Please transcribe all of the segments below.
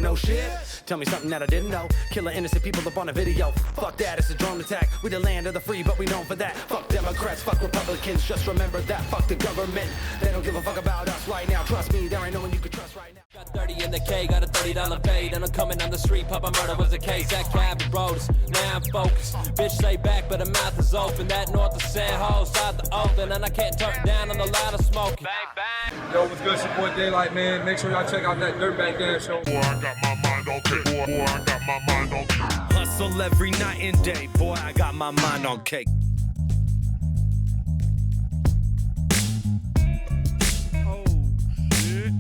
no shit. Tell me something that I didn't know. Killing innocent people up on a video. Fuck that, it's a drone attack. We the land of the free, but we known for that. Fuck Democrats, fuck Republicans. Just remember that. Fuck the government. They don't give a fuck about us right now. Trust me, there ain't no one you can trust right now. Got 30 in the K, got a $30 fade, and I'm coming on the street, Papa murder was the case. That cab road is now I'm focused. Bitch stay back, but the mouth is open. That north of San Jose, south of Oakland, and I can't turn down on the line of smoking. Bang, bang. Yo, what's good? It's your boy Daylight, man. Make sure y'all check out that Dirtbag Dance show. Boy, I got my mind on cake. Boy, I got my mind on cake. Hustle every night and day. Boy, I got my mind on cake. Oh, shit.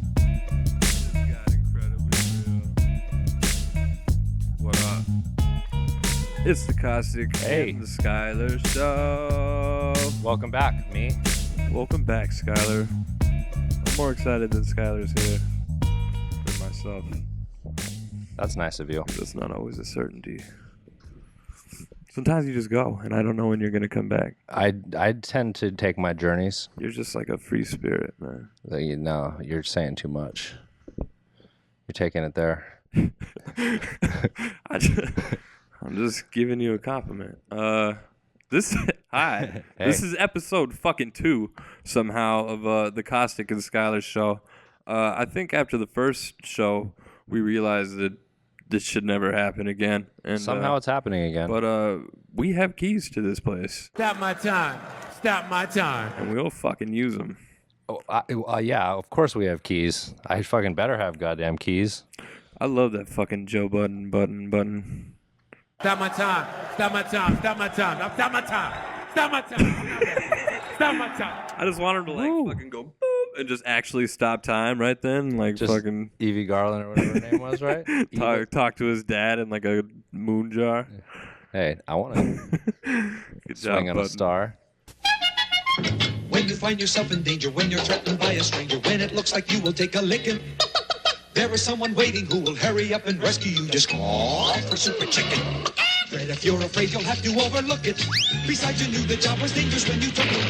This got incredibly real. What up? It's the Caustic and the Skylar Show. Welcome back, me. Welcome back, Skylar. I'm more excited that Skylar's here than myself. That's nice of you. That's not always a certainty. Sometimes you just go, and I don't know when you're going to come back. I tend to take my journeys. You're just like a free spirit, man. No, you're saying too much. You're taking it there. I'm just giving you a compliment. This hi. Hey. This is episode fucking 2 somehow of the Caustic and Skylar show. I think after the first show we realized that this should never happen again. And Somehow it's happening again. But we have keys to this place. Stop my time. Stop my time. And we'll fucking use them. Oh, yeah, of course we have keys. I fucking better have goddamn keys. I love that fucking Joe button. Stop my time. Stop my time. Stop my time. Stop my time. Stop my time. Stop my time. I just want him to fucking go boop and just actually stop time right then. Like Just fucking Evie Garland or whatever her name was, right? talk to his dad in like a moon jar. Hey, I want to Good swing job, on a button. star. When you find yourself in danger, when you're threatened by a stranger, when it looks like you will take a licking, there is someone waiting who will hurry up and rescue you. Just call for Super Chicken. Fred, if you're afraid, you'll have to overlook it. Besides, you knew the job was dangerous when you took it.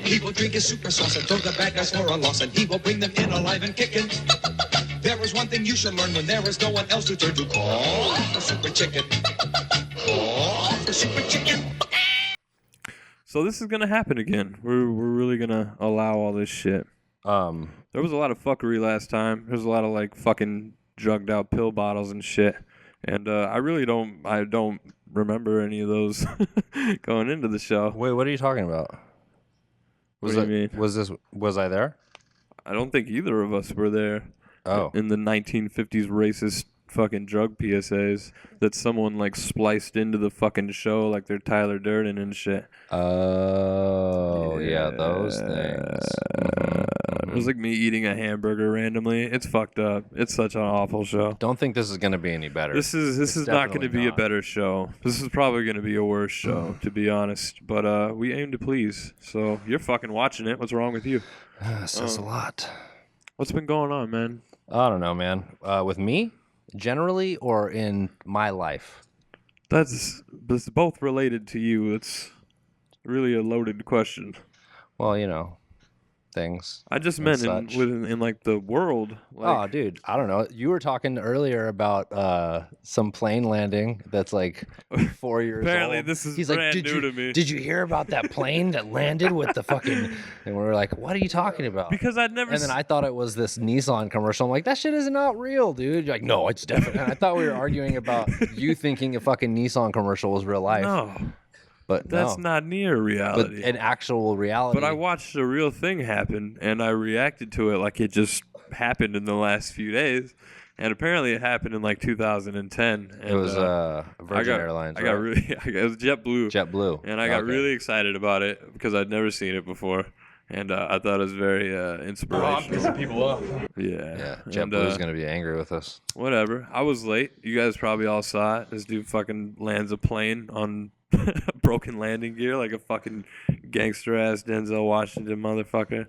He will drink his super sauce and throw the bad guys for a loss, and he will bring them in alive and kicking. There is one thing you should learn when there is no one else to turn to. Call for Super Chicken. Call for Super Chicken. So this is gonna happen again. We're really gonna allow all this shit. There was a lot of fuckery last time. There was a lot of like fucking drugged out pill bottles and shit. And I don't remember any of those going into the show. Wait, what are you talking about? What do you mean? Was I there? I don't think either of us were there. Oh. In the 1950s racist fucking drug PSAs that someone like spliced into the fucking show like they're Tyler Durden and shit. Oh, yeah, those things. It was like me eating a hamburger randomly. It's fucked up. It's such an awful show. Don't think this is going to be any better. This is not going to be a better show. This is probably going to be a worse show, to be honest. But we aim to please. So you're fucking watching it. What's wrong with you? Says a lot. What's been going on, man? I don't know, man. With me, generally, or in my life? That's both related to you. It's really a loaded question. Well, you know, things. I just meant in like the world. Like, Oh, dude, I don't know. You were talking earlier about some plane landing that's like 4 years Apparently old. this is He's brand like, new to me. Did you hear about that plane that landed with the fucking... And we were like, what are you talking about? Because I'd never... And then I thought it was this Nissan commercial. I'm like, that shit is not real, dude. You're like, no, it's definitely... And I thought we were arguing about you thinking a fucking Nissan commercial was real life. No. But That's no. not near But reality. an actual reality. But I watched a real thing happen, and I reacted to it like it just happened in the last few days. And apparently it happened in like 2010. And, It was Virgin Airlines, I got right? really... it was JetBlue. JetBlue. And I got Okay. really excited about it because I'd never seen it before. And I thought it was very inspirational. I'm pissing people off. Yeah. Yeah, And, JetBlue's going to be angry with us. Whatever. I was late. You guys probably all saw it. This dude fucking lands a plane on broken landing gear like a fucking gangster-ass Denzel Washington motherfucker.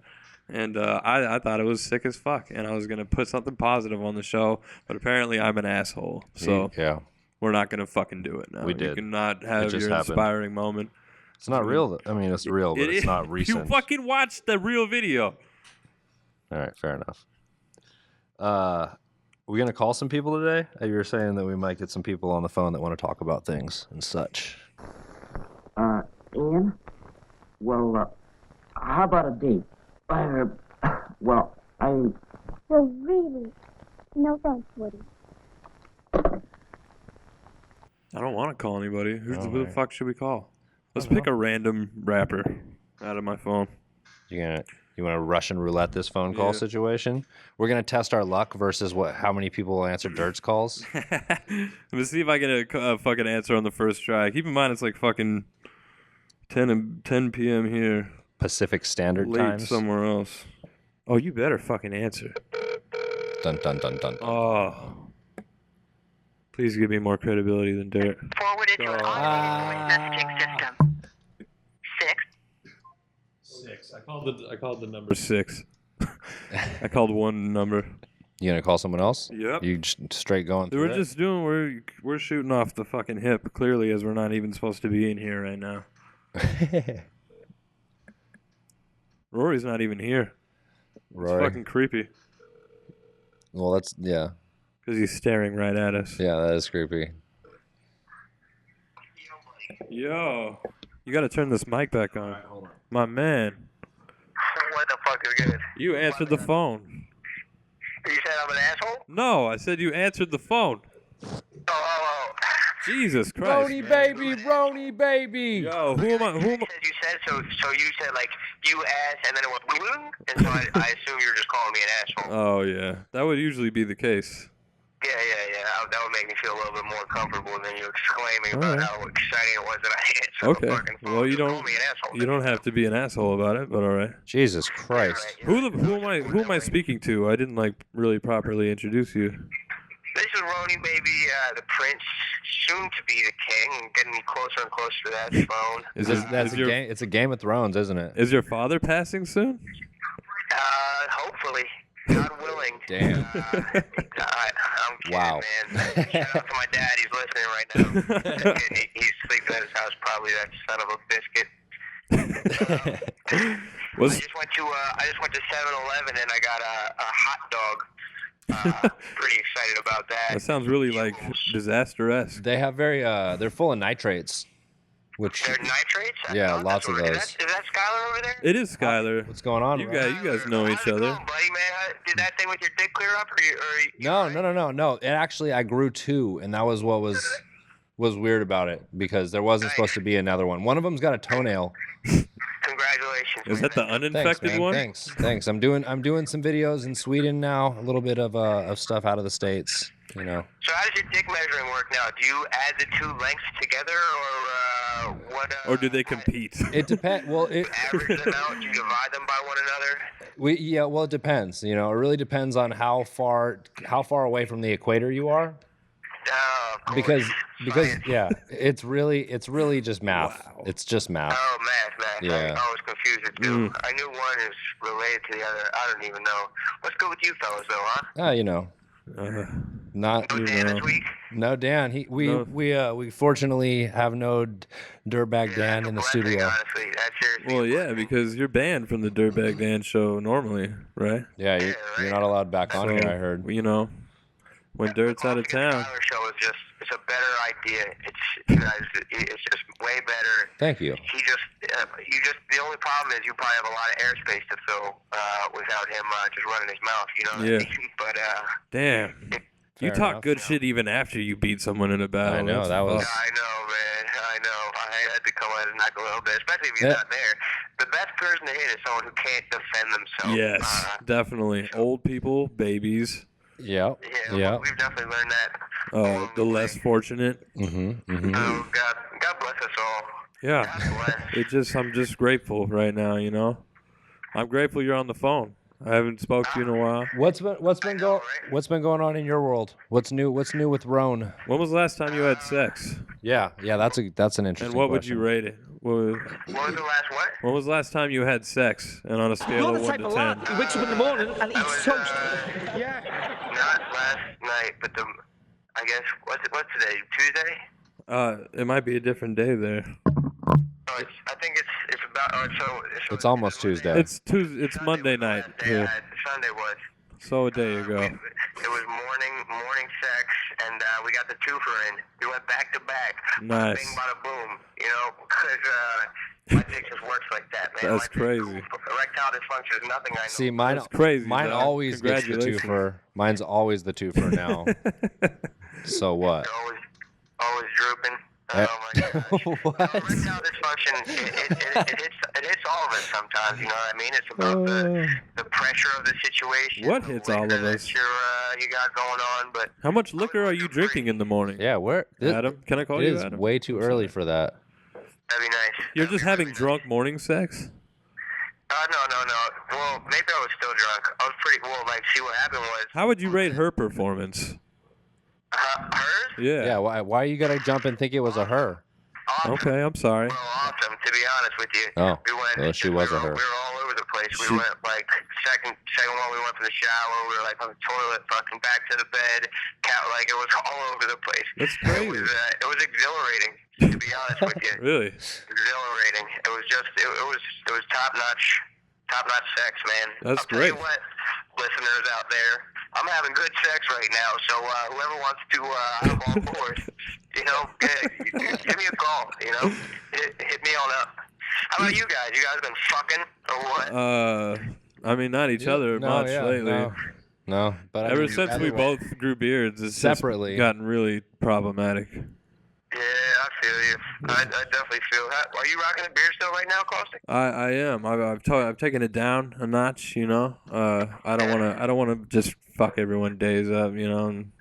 And I thought it was sick as fuck. And I was going to put something positive on the show. But apparently I'm an asshole. So Yeah. we're not going to fucking do it now. We did. You cannot have just your happened. inspiring moment. It's not real. I mean, it's real, but it's not recent. You fucking watched the real video. All right, fair enough. we gonna call some people today? You were saying that we might get some people on the phone that want to talk about things and such. Ian? Well, how about a date? Well, really? No thanks, Woody. I don't want to call anybody. Who the fuck should we call? Let's pick a random rapper out of my phone. You want to Russian roulette this phone call situation? We're gonna test our luck versus how many people will answer Dirt's calls. Let's see if I get a fucking answer on the first try. Keep in mind it's like fucking 10 p.m. here. Pacific Standard Late Times. somewhere else. Oh, you better fucking answer. Dun dun dun dun. Oh. Please give me more credibility than Dirt. Forwarded to an automated messaging system. 6. I called the number 6. I called one number. You gonna call someone else? Yep. You just straight going through We're just doing. We're shooting off the fucking hip. Clearly, as we're not even supposed to be in here right now. Rory's not even here. Rory. It's fucking creepy. Well, that's yeah. Because he's staring right at us. Yeah, that is creepy. Yo, you got to turn this mic back on. My man. What the fuck is good? You answered the phone. You said I'm an asshole? No, I said you answered the phone. Oh. Jesus Christ. Rony baby, Rony baby. Yo, who am I? You said so you said like you asked and then it went boom, and so I assume you were just calling me an asshole. Oh yeah, that would usually be the case. Yeah. That would make me feel a little bit more comfortable than you exclaiming about how exciting it was that I answered the fucking phone. Well, you Call me an asshole. don't have to be an asshole about it, but all right. Jesus Christ. Who am I speaking to? I didn't like really properly introduce you. This is Rony, baby, the prince, soon to be the king, getting closer and closer to that phone. It's a Game of Thrones, isn't it? Is your father passing soon? Hopefully. God willing. Damn. I'm kidding, Wow. man. Shout out to my dad. He's listening right now. He's sleeping at his house, probably, that son of a biscuit. I just went to 7-Eleven and I got a hot dog. Pretty excited about that. That sounds really like disaster-esque. They have they're full of nitrates. Which they're nitrates? Yeah, lots of those. Is that Skylar over there? It is Skylar. What's going on? You guys know each other. Buddy, man, did that thing with your dick clear up? No. It actually, I grew 2, and that was what was weird about it because there wasn't supposed to be another one. One of them's got a toenail. Congratulations. Is that the uninfected one? Thanks. I'm doing some videos in Sweden now. A little bit of stuff out of the States. You know. So how does your dick measuring work now? Do you add the 2 lengths together, or what? Or do they compete? It depends. Well, average them out. Do you divide them by one another? Well, it depends. You know, it really depends on how far away from the equator you are. Because yeah, it's really just math. Wow. It's just math. Oh, math. Yeah. I was confused too. I knew one is related to the other. I don't even know. What's good with you fellas though, huh? You know. Not no Dan this week? No Dan. We fortunately have no Dirtbag Dan in the studio. Honestly, that's well, yeah, because you're banned from the Dirtbag Dan show normally, right? Yeah, you're not allowed back on here. I heard. You know, when Dirt's out of town. The show is it's a better idea. It's just way better. Thank you. The only problem is you probably have a lot of airspace to fill without him just running his mouth. You know. Yeah. But damn. You talk good shit even after you beat someone in a battle. I know that was. I know, man. I know. I had to come out and knock a little bit, especially if he's not there. The best person to hit is someone who can't defend themselves. Yes, definitely. Old people, babies. Yeah. We've definitely learned that. Oh, the less fortunate. Oh, God bless us all. Yeah. I'm just grateful right now, you know. I'm grateful you're on the phone. I haven't spoke to you in a while. What's been going on in your world? What's new with Rone? When was the last time you had sex? Yeah, that's an interesting. And what would question. you rate it? What was the last what? When was the last time you had sex? And on a scale of 1 to 10. He wakes up in the morning and eats toast. Yeah. Not last night, but I guess what's today? Tuesday? It might be a different day there. I think it's about. It's almost Tuesday. It's Monday night. Yeah, Sunday was. So a day ago. It was morning sex, and we got the twofer in. We went back to back. Nice. Bing, bada boom. You know, because my dick just works like that, man. That's crazy. Erectile dysfunction is nothing I know. See, mine That's crazy. Mine Dog. always gets the twofer. Mine's always the twofer now. So what? Always drooping. Oh my God. What? Erectile dysfunction, it hits all of us sometimes, you know what I mean? It's about the pressure of the situation. What hits all of us? You got going on, but How much liquor are you drinking in the morning? Yeah, Adam, can I call it you is Adam? way too early for that. that'd be nice. You're just having drunk morning sex? No. Well, maybe I was still drunk. I was pretty, see what happened was, How would you rate her performance? hers? Yeah. Yeah, why you gotta jump and think it was a her? Awesome. Okay, I'm sorry. Well, awesome, to be honest with you. Oh, We went, well, she was a her. We were all over the place. We went, second one, we went for the shower. We were, on the toilet, fucking back to the bed. It was all over the place. That's crazy. It was exhilarating, to be honest with you. Really? Exhilarating. It was just, it was top-notch sex, man. That's I'll great. tell you what, listeners out there, I'm having good sex right now, so whoever wants to hop on board, you know, give me a call, you know, hit me on up. How about you guys? You guys been fucking or what? I mean, not each other much lately. No, but Ever since we both grew beards, it's separately just gotten really problematic. Yeah, I feel you. I definitely feel that. Are you rocking a beard still right now, Caustic? I am. I've taken it down a notch. You know. I don't wanna just fuck everyone days up. You know. And,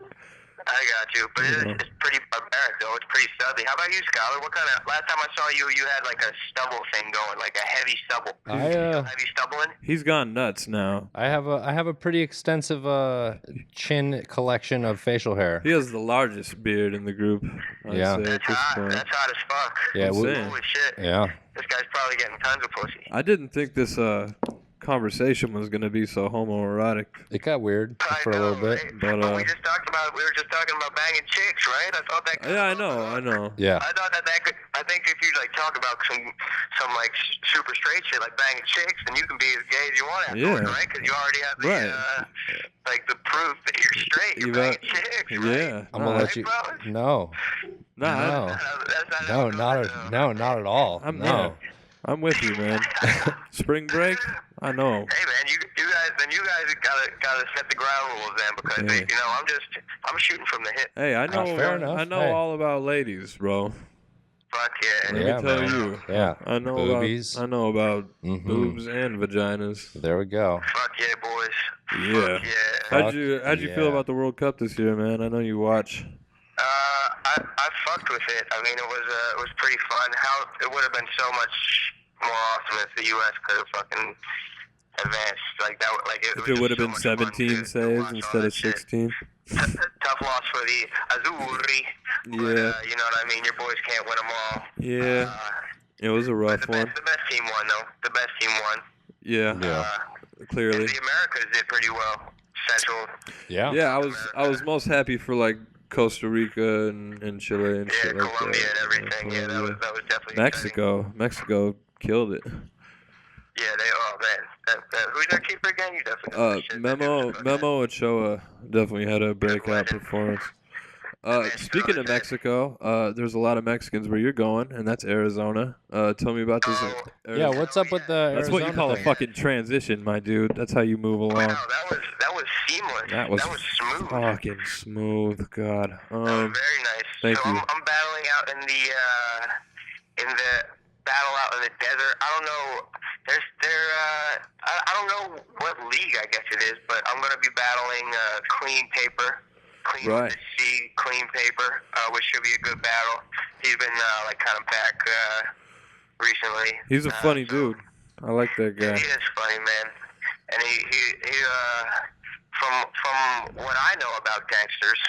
I got you, but it's pretty barbaric though. It's pretty stubby. How about you, Skylar? What kind of? Last time I saw you, you had like a stubble thing going, like a heavy stubble. Heavy stubbling? He's gone nuts now. I have a pretty extensive chin collection of facial hair. He has the largest beard in the group. I'd say, That's hot. That's hot as fuck. Yeah, holy shit. Yeah. This guy's probably getting tons of pussy. I didn't think this conversation was gonna be so homoerotic. It got weird for a little bit, but we were just talking about banging chicks, right? I thought that. Yeah, I know. Yeah. I thought that could. I think if you talk about some super straight shit like banging chicks, then you can be as gay as you want afterwards, right? Because you already have the the proof that you're straight. You're banging chicks, right? Yeah. I'm gonna let you. No. Nah. No, not at all. I'm with you, man. Spring break? I know. Hey man, you guys gotta set the ground rules then, because you know I'm shooting from the hip. Hey, I know. Fair enough. I know all about ladies, bro. Fuck yeah. Let me tell you. Yeah. I know Boobies. about boobs and vaginas. There we go. Fuck yeah, boys. Yeah. Fuck yeah. How'd you feel about the World Cup this year, man? I know you watch. I fucked with it. I mean, it was pretty fun. It would have been so much more awesome if the U.S. could have fucking advanced like that. If it would have been 17 saves instead of 16. Tough loss for the Azzurri. Yeah. But, you know what I mean? Your boys can't win them all. Yeah. It was a rough one. The best team won, though. The best team won. Yeah. Clearly. The Americas did pretty well. Central. Yeah. Yeah, I was most happy for Costa Rica and Chile and shit like Colombia that. and everything. Yeah, that was definitely Mexico killed it. Yeah, who's their keeper again? You definitely know Memo Ochoa definitely had a breakout performance. Speaking of Mexico, there's a lot of Mexicans where you're going, and that's Arizona. Tell me about this. Yeah, what's up with the That's Arizona what you call thing? a fucking transition, my dude. That's how you move along. Wow, that was seamless. That was smooth. Fucking smooth, God. That was very nice. Thank you. I'm battling out in the battle out in the desert. I don't know. I don't know what league I guess it is, but I'm gonna be battling Clean Paper. Clean with the C, Clean Paper, which should be a good battle. He's been kind of back recently. He's a funny dude. I like that guy. He is funny, man. And he from what I know about gangsters,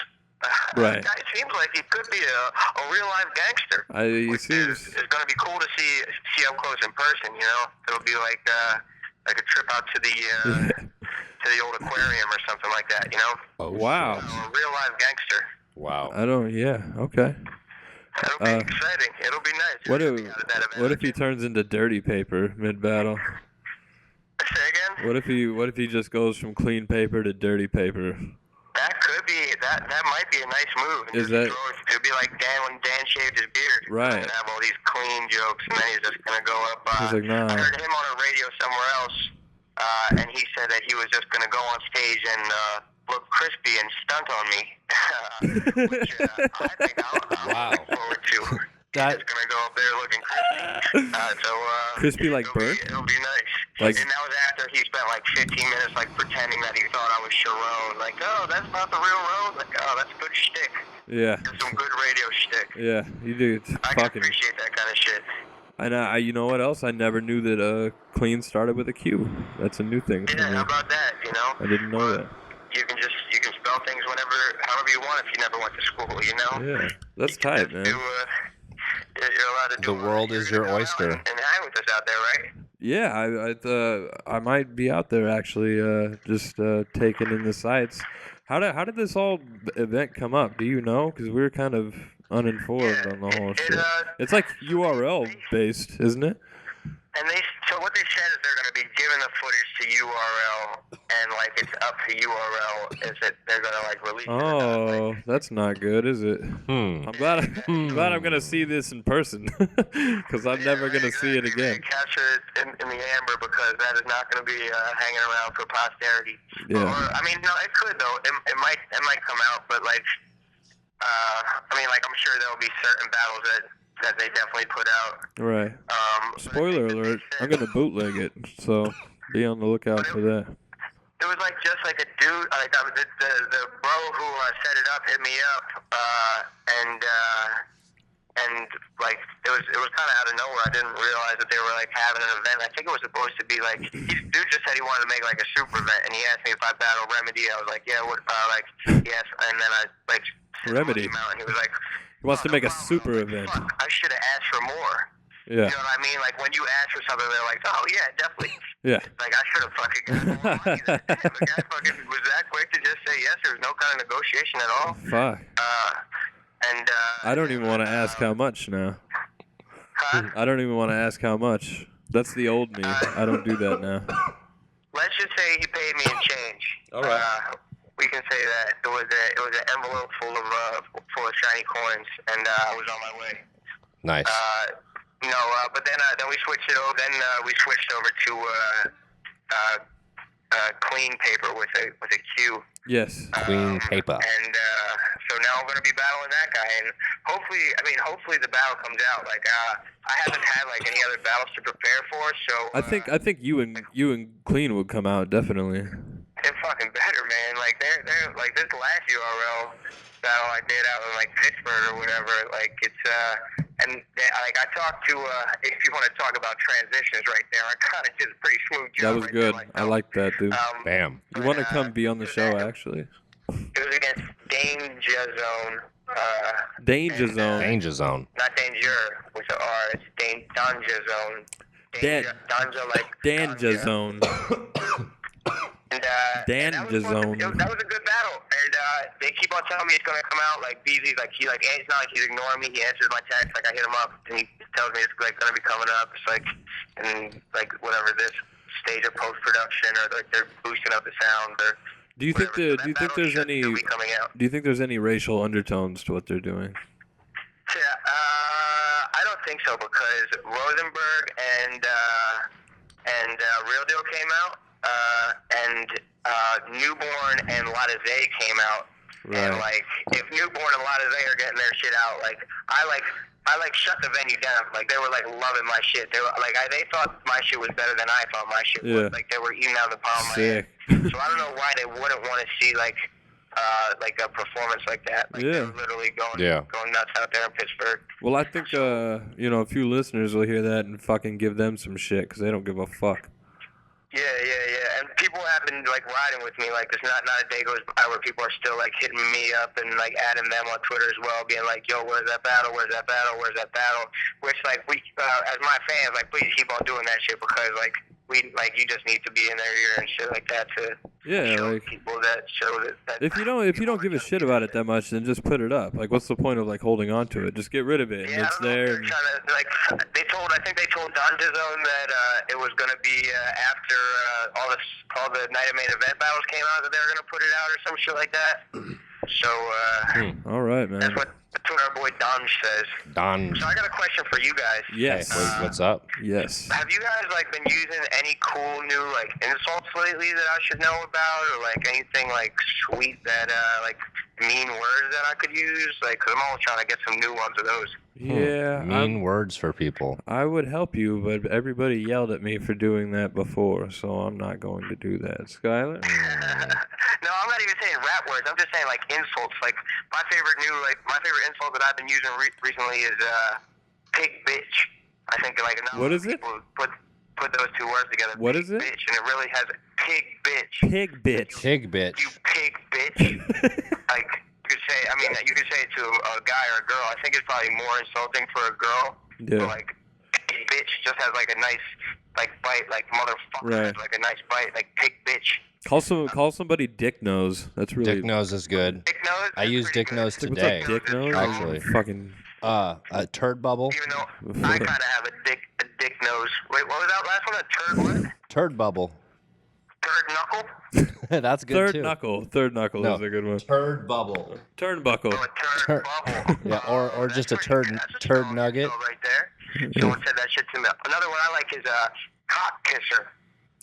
right. It seems like he could be a real life gangster. It's going to be cool to see up close in person. You know, it'll be like a trip out to the old aquarium or something like that. You know. Oh wow. A real life gangster. Wow. Okay. It'll be exciting. It'll be nice. What if he turns into Dirty Paper mid battle? Say again? What if he just goes from Clean Paper to Dirty Paper? That that might be a nice move. And Is that? It'd be like when Dan shaved his beard. Right. He's gonna have all these clean jokes, and then he's just gonna go up. He's like, nah. I heard him on a radio somewhere else, and he said that he was just gonna go on stage and look crispy and stunt on me. Which I think I'm looking forward to. That He's gonna go up there looking crispy. crispy like burnt. It'll be nice. Like, and that was after he spent like 15 minutes like pretending that he thought I was Sharon. Like, oh, that's not the real Rone. Like, oh, that's good shtick. yeah. That's some good radio shtick. Yeah, you do. It's I can fucking. appreciate that kind of shit. And you know what else? I never knew that clean started with a Q. That's a new thing for Yeah, me. how about that? You know. I didn't know that. You can spell things however you want if you never went to school. You know. Yeah, that's tight, man. You're allowed to do. The world is your oyster. And hang with us out there, right? Yeah, I might be out there actually, just taking in the sights. How did this whole event come up? Do you know? Because we were kind of uninformed on the whole shit. It's like URL based, isn't it? And so what they said is they're going to be giving the footage to URL, and like it's up to URL is that they're going to like release it. Oh, that's not good, is it? I'm glad I'm going to see this in person, because I'm never going to see it again. Capture it in the amber, because that is not going to be hanging around for posterity. Yeah. Or, I mean, no, it could though. It might come out, but like, I mean, like I'm sure there'll be certain battles that they definitely put out. Right. Spoiler alert, I'm going to bootleg it, so be on the lookout for that. It was like just like a dude, like the bro who set it up hit me up, and like it was kind of out of nowhere. I didn't realize that they were like having an event. I think it was supposed to be like, dude just said he wanted to make like a super event, and he asked me if I battle Remedy. I was like, yeah, what? Like yes, and then I like Remedy. and he was like, He wants to make a super event. I should have asked for more. Yeah. You know what I mean? Like, when you ask for something, they're like, oh, yeah, definitely. Yeah. Like, I should have fucking got more money. Damn, the guy fucking was that quick to just say yes. There was no kind of negotiation at all. Fuck. I don't even want to ask how much now. Huh? I don't even want to ask how much. That's the old me. I don't do that now. Let's just say he paid me in change. All right. We can say that it was an envelope full of shiny coins, and I was on my way. Nice. But then we switched it over. Then we switched over to clean paper with a Q. Yes. Clean paper. And so now I'm going to be battling that guy, and hopefully the battle comes out. Like I haven't had like any other battles to prepare for, so I think you and Clean would come out definitely. They're fucking better, man. Like they're like this last URL battle I did out in like Pittsburgh or whatever. Like it's like I talked to if you want to talk about transitions right there, I kind of did a pretty smooth job. That was right good. there, like, I like that, dude. Bam. You want to come be on the show, actually? It was against Danger Zone. Danger Zone. Not Danger with an R. It's Danger Zone. Danger like Danger Zone. Danger Zone. That was a good battle, and they keep on telling me it's gonna come out. Like BZ's like it's not like he's ignoring me. He answers my text, like I hit him up, and he tells me it's like gonna be coming up. It's like, and like whatever this stage of post production, or like they're boosting up the sound, or. Do you think there's any racial undertones to what they're doing? Yeah, I don't think so, because Rosenberg and Real Deal came out, and Newborn and Latizé came out. Right. And like, if Newborn and Latizé are getting their shit out, like I shut the venue down. Like they were like loving my shit. They were like they thought my shit was better than I thought my shit was. Like they were eating out of the palm of my hand. So I don't know why they wouldn't want to see like a performance like that. Like they were literally going nuts out there in Pittsburgh. Well, I think a few listeners will hear that and fucking give them some shit, because they don't give a fuck. Yeah. And people have been like riding with me. Like there's not a day goes by where people are still like hitting me up and like adding them on Twitter as well, being like, "Yo, where's that battle? Where's that battle? Where's that battle?" Which like we, as my fans, like please keep on doing that shit, because like you just need to be in their ear and shit like that to show people that if you don't give a shit about it that much, then just put it up. Like, what's the point of like holding on to it? Just get rid of it. Yeah, and it's there. I think they told Danger Zone that it was gonna be after all the Night of Main Event battles came out, that they were gonna put it out or some shit like that. So, All right, man. that's what our boy Don says. Don. So I got a question for you guys. Yes. Hey, what's up? Yes. Have you guys like been using any cool new like insults lately that I should know about, or like anything like sweet that like mean words that I could use? Like, cause I'm always trying to get some new ones of those. Yeah. Mean words for people. I would help you, but everybody yelled at me for doing that before, so I'm not going to do that. Skylar? No, I'm not even saying rap words. I'm just saying like insults. Like my favorite insult that I've been using recently is pig bitch. I think like what is it? People put those two words together. What pig is it? Bitch, and it really has pig bitch. Pig bitch. Pig bitch. You pig bitch. Like you could say. I mean, you could say it to a guy or a girl. I think it's probably more insulting for a girl. Yeah. But, like pig bitch just has like a nice like bite. Like motherfucker has like a nice bite. Like pig bitch. Call somebody Dick Nose. That's really. Dick Nose is good. Dick Nose. I use Dick Nose What's today. up, Dick Nose? Actually. Fucking. A turd bubble. Even though I kind of have a dick nose. Wait, what was that last one? A turd what? Turd bubble. Turd knuckle? That's good Third too. knuckle. Third knuckle is a good one. Turd bubble. Turnbuckle. Oh, a turd bubble. Yeah, or just a turd nugget. Right there. Someone said that shit to me. Another one I like is a cock kisser.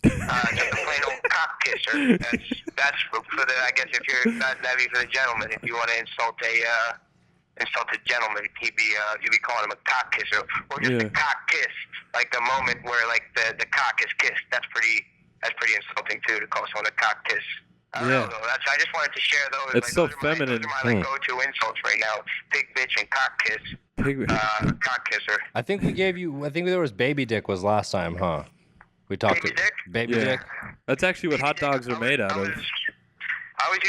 Just a plain old cock kisser. That's for the. I guess if you're that'd be for the gentleman. If you want to insult a gentleman, you'd be calling him a cock kisser, or just a cock kiss, like the moment where like the cock is kissed. That's pretty insulting too, to call someone a cock kiss. I don't know, though. I just wanted to share those. It's like, so feminine. Those are my go-to insults right now: pig bitch and cock kiss. Cock kisser. I think there was baby dick was last time, huh? We talked Baby dick? Baby dick. That's actually what hot dogs are made out of. I was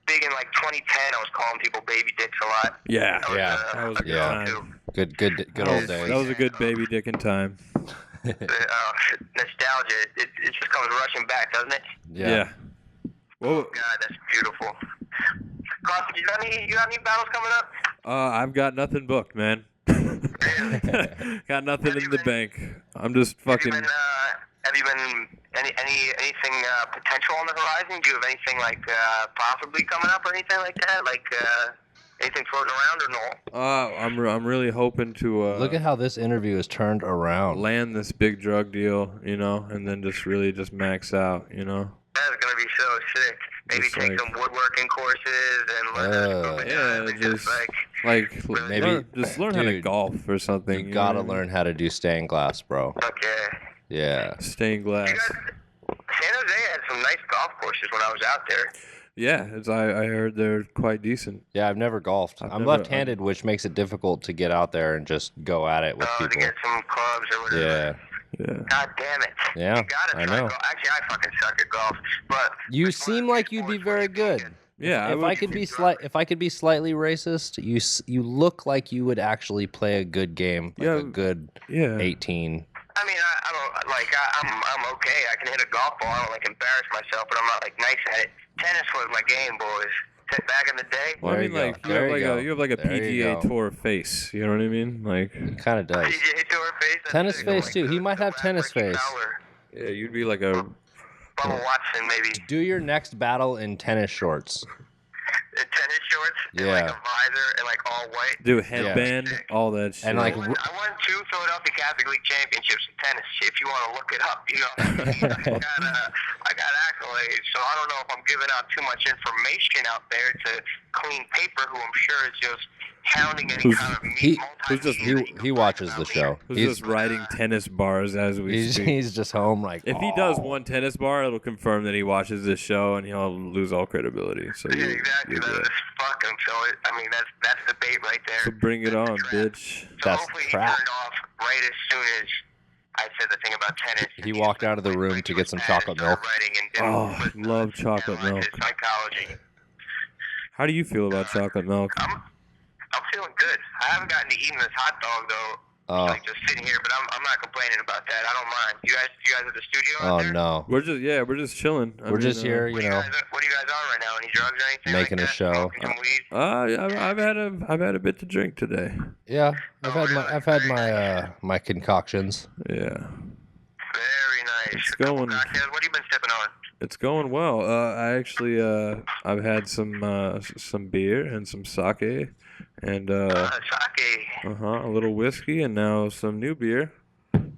big in like 2010. I was calling people baby dicks a lot. Yeah. That was a good time too. Good old days. That was a good baby dick in time. Nostalgia. It just comes rushing back, doesn't it? Yeah. Oh God, that's beautiful. Caustics, you got any battles coming up? I've got nothing booked, man. Got nothing in the bank. I'm just fucking. Have you been anything potential on the horizon? Do you have anything like possibly coming up or anything like that? Like anything floating around or no? I'm really hoping to. Look at how this interview is turned around. Land this big drug deal, and then just really max out, That's gonna be so sick. Maybe just take some woodworking courses and learn just learn how to golf or something. You gotta learn how to do stained glass, bro. Okay. Yeah. Stained glass. San Jose had some nice golf courses when I was out there. Yeah, I heard they're quite decent. Yeah, I've never golfed. I'm left-handed, which makes it difficult to get out there and just go at it with people. To get some clubs or whatever. Yeah. God damn it. Yeah, you gotta try I know. Golf. Actually, I fucking suck at golf. But you seem like you'd be very good. Yeah, if I could be slightly racist, you look like you would actually play a good game, like a good 18. I mean, I'm okay. I can hit a golf ball. I don't embarrass myself, but I'm not nice at it. Tennis was my game, boys. Back in the day. Well, I mean, you have a PGA Tour face. You know what I mean? He kind of does. PGA Tour face. Tennis face too. He might have tennis face. Yeah, you'd be like a Bubba Watson, maybe. Do your next battle in tennis shorts. Tennis shorts, and a visor, and all white. Do a headband, all that shit. And I won 2 Philadelphia Catholic League championships in tennis. If you want to look it up, I got accolades. So I don't know if I'm giving out too much information out there to clean paper, who I'm sure is just hounding any kind of he watches the show. He's just riding tennis bars as we speak. He's just home if he does one tennis bar, it'll confirm that he watches this show and he'll lose all credibility. So exactly. Fuck him. So that's the bait right there. So bring it on, bitch. So that's hopefully crap. He turned off right as soon as I said the thing about tennis. He walked out of the room to get some chocolate milk. Oh, love chocolate milk. Psychology. How do you feel about chocolate milk? I'm feeling good. I haven't gotten to eating this hot dog though. Just sitting here, but I'm not complaining about that. I don't mind. You guys at the studio out there? No. We're just chilling. We're just here, what are you guys on right now? Any drugs or anything? Making a show. I've had a bit to drink today. Yeah, I've had my concoctions. Yeah. Very nice. It's going. What have you been sipping on? It's going well. I actually I've had some beer and some sake and Sake. a little whiskey and now some new beer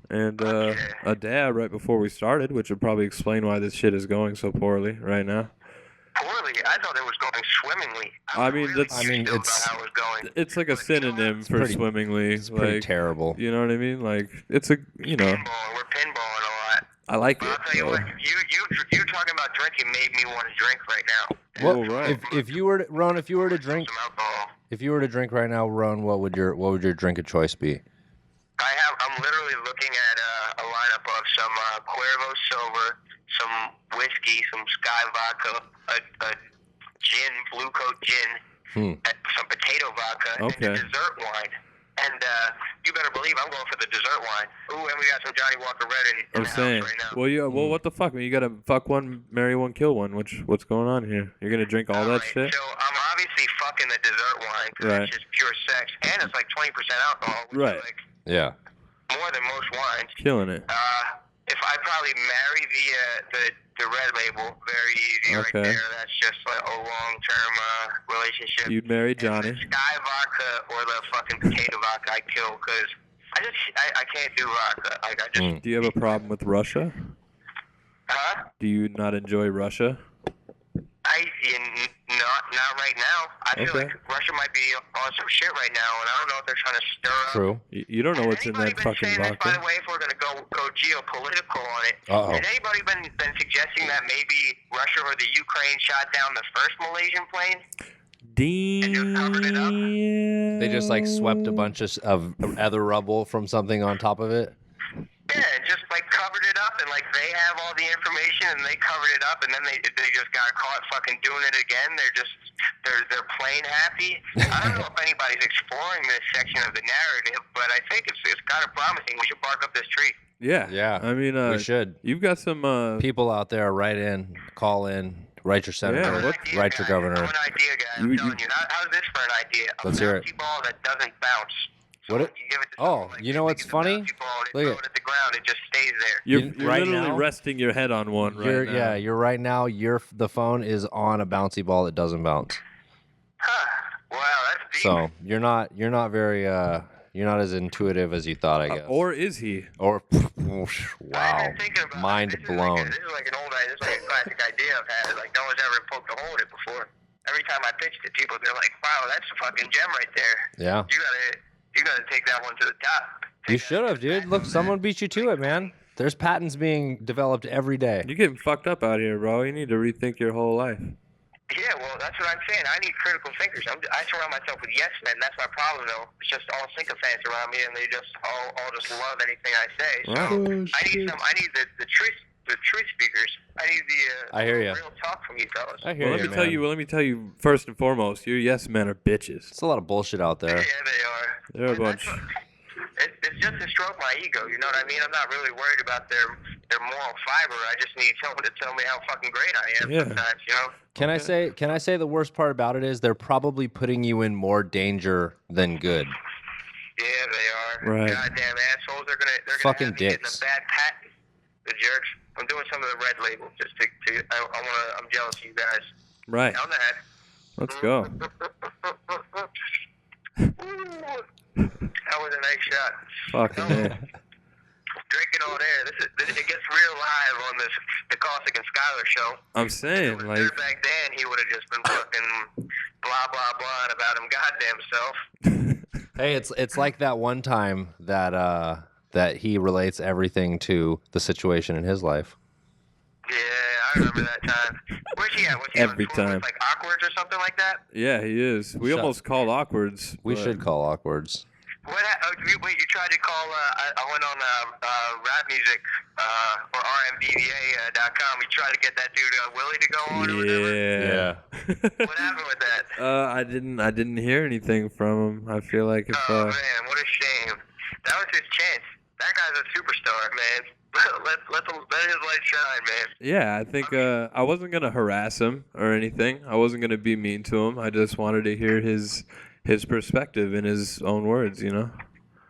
and a dab right before we started, which would probably explain why this shit is going so poorly right now. Poorly? I thought it was going swimmingly. I mean, it's like a synonym for swimmingly. It's pretty terrible. You know what I mean? Like it's a We're pinballing a lot. I like But it. I'll tell you what, you talking about drinking made me want to drink right now. Well, if you were to, Ron, if you were to drink right now, Ron, what would your drink of choice be? I'm literally looking at a lineup of some Cuervo Silver, some whiskey, some Sky Vodka, a gin, Blue Coat gin, some potato vodka, and a dessert wine. And you better believe I'm going for the dessert wine. Ooh, and we got some Johnny Walker Red in the house right now. Well, well, what the fuck? I mean, you gotta fuck one, marry one, kill one. What's going on here? You're gonna drink all that shit? So I'm obviously fucking the dessert wine because it's just pure sex, and it's like 20% alcohol, which is like Yeah. more than most wines. Killing it. If I probably marry the red label, very easy right there. That's just like a long-term relationship. You'd marry Johnny. And the Sky Vodka or the fucking potato vodka I kill because I can't do vodka. Like I just. Do you have a problem with Russia? Huh? Do you not enjoy Russia? Not right now. I feel like Russia might be on some shit right now, and I don't know if they're trying to stir up. True. You don't know what's in that fucking vodka. By the way, if we're going to go geopolitical on it, has anybody been suggesting that maybe Russia or the Ukraine shot down the first Malaysian plane? And just covered it up? They just like swept a bunch of other rubble from something on top of it. Yeah, and just like covered it up, and like they have all the information, and they covered it up, and then they just got caught fucking doing it again. They're plain happy. I don't know if anybody's exploring this section of the narrative, but I think it's kind of promising. We should bark up this tree. Yeah. I mean, we should. You've got some people out there. Write in, call in, write your senator, write your governor. I'm an idea guy. I'm telling you. How's this for an idea? Let's hear it. A ball that doesn't bounce. You know what's funny? Look at it the ground, it just stays there. You're right literally now, resting your head on one right now. Yeah, you're right now. The phone is on a bouncy ball that doesn't bounce. Wow, that's deep. So you're not very you're not as intuitive as you thought, I guess. Or is he? Or wow, mind blown. This is like a classic idea I've had. Like no one's ever poked a hole in it before. Every time I pitched it, people they're like, "Wow, that's a fucking gem right there." Yeah. You gotta take that one to the top. You should have, dude. Look, someone beat you to it, man. There's patents being developed every day. You're getting fucked up out here, bro. You need to rethink your whole life. Yeah, well, that's what I'm saying. I need critical thinkers. I surround myself with yes men. That's my problem, though. It's just all sycophants around me, and they just all just love anything I say. So I need the truth speakers. I need I hear you. Real talk from you fellas. I hear you. Let me tell you. First and foremost, your yes men are bitches. It's a lot of bullshit out there. Yeah, they are. They're a bunch. It's just to stroke my ego. You know what I mean? I'm not really worried about their moral fiber. I just need someone to tell me how fucking great I am sometimes. You know. Can I say the worst part about it is they're probably putting you in more danger than good. Yeah, they are. Right. Goddamn assholes. They're gonna fucking have me dicks. getting a bad patent. The jerks. I'm doing some of the red label just to I'm jealous of you guys. Right. Down that. Let's go. That was a nice shot. Fucking man. Drinking on air. It gets real live on the Caustic and Skylar show. I'm saying, like. Back then, he would have just been fucking blah blah blah about him goddamn self. Hey, it's like that one time that he relates everything to the situation in his life. Yeah, I remember that time. Where's he at? Was he every on time. Like Awkwards or something like that? Yeah, he is. We almost called Awkwards. We should call Awkwards. Wait, you tried to call, I went on rap music or rmdva.com. We tried to get that dude Willie to go on or whatever. Yeah. What happened with that? I didn't hear anything from him. I feel like if man, what a shame. That was his chance. That guy's a superstar, man. Let his light shine, man. Yeah, I think I wasn't gonna harass him or anything. I wasn't gonna be mean to him. I just wanted to hear his perspective in his own words, you know.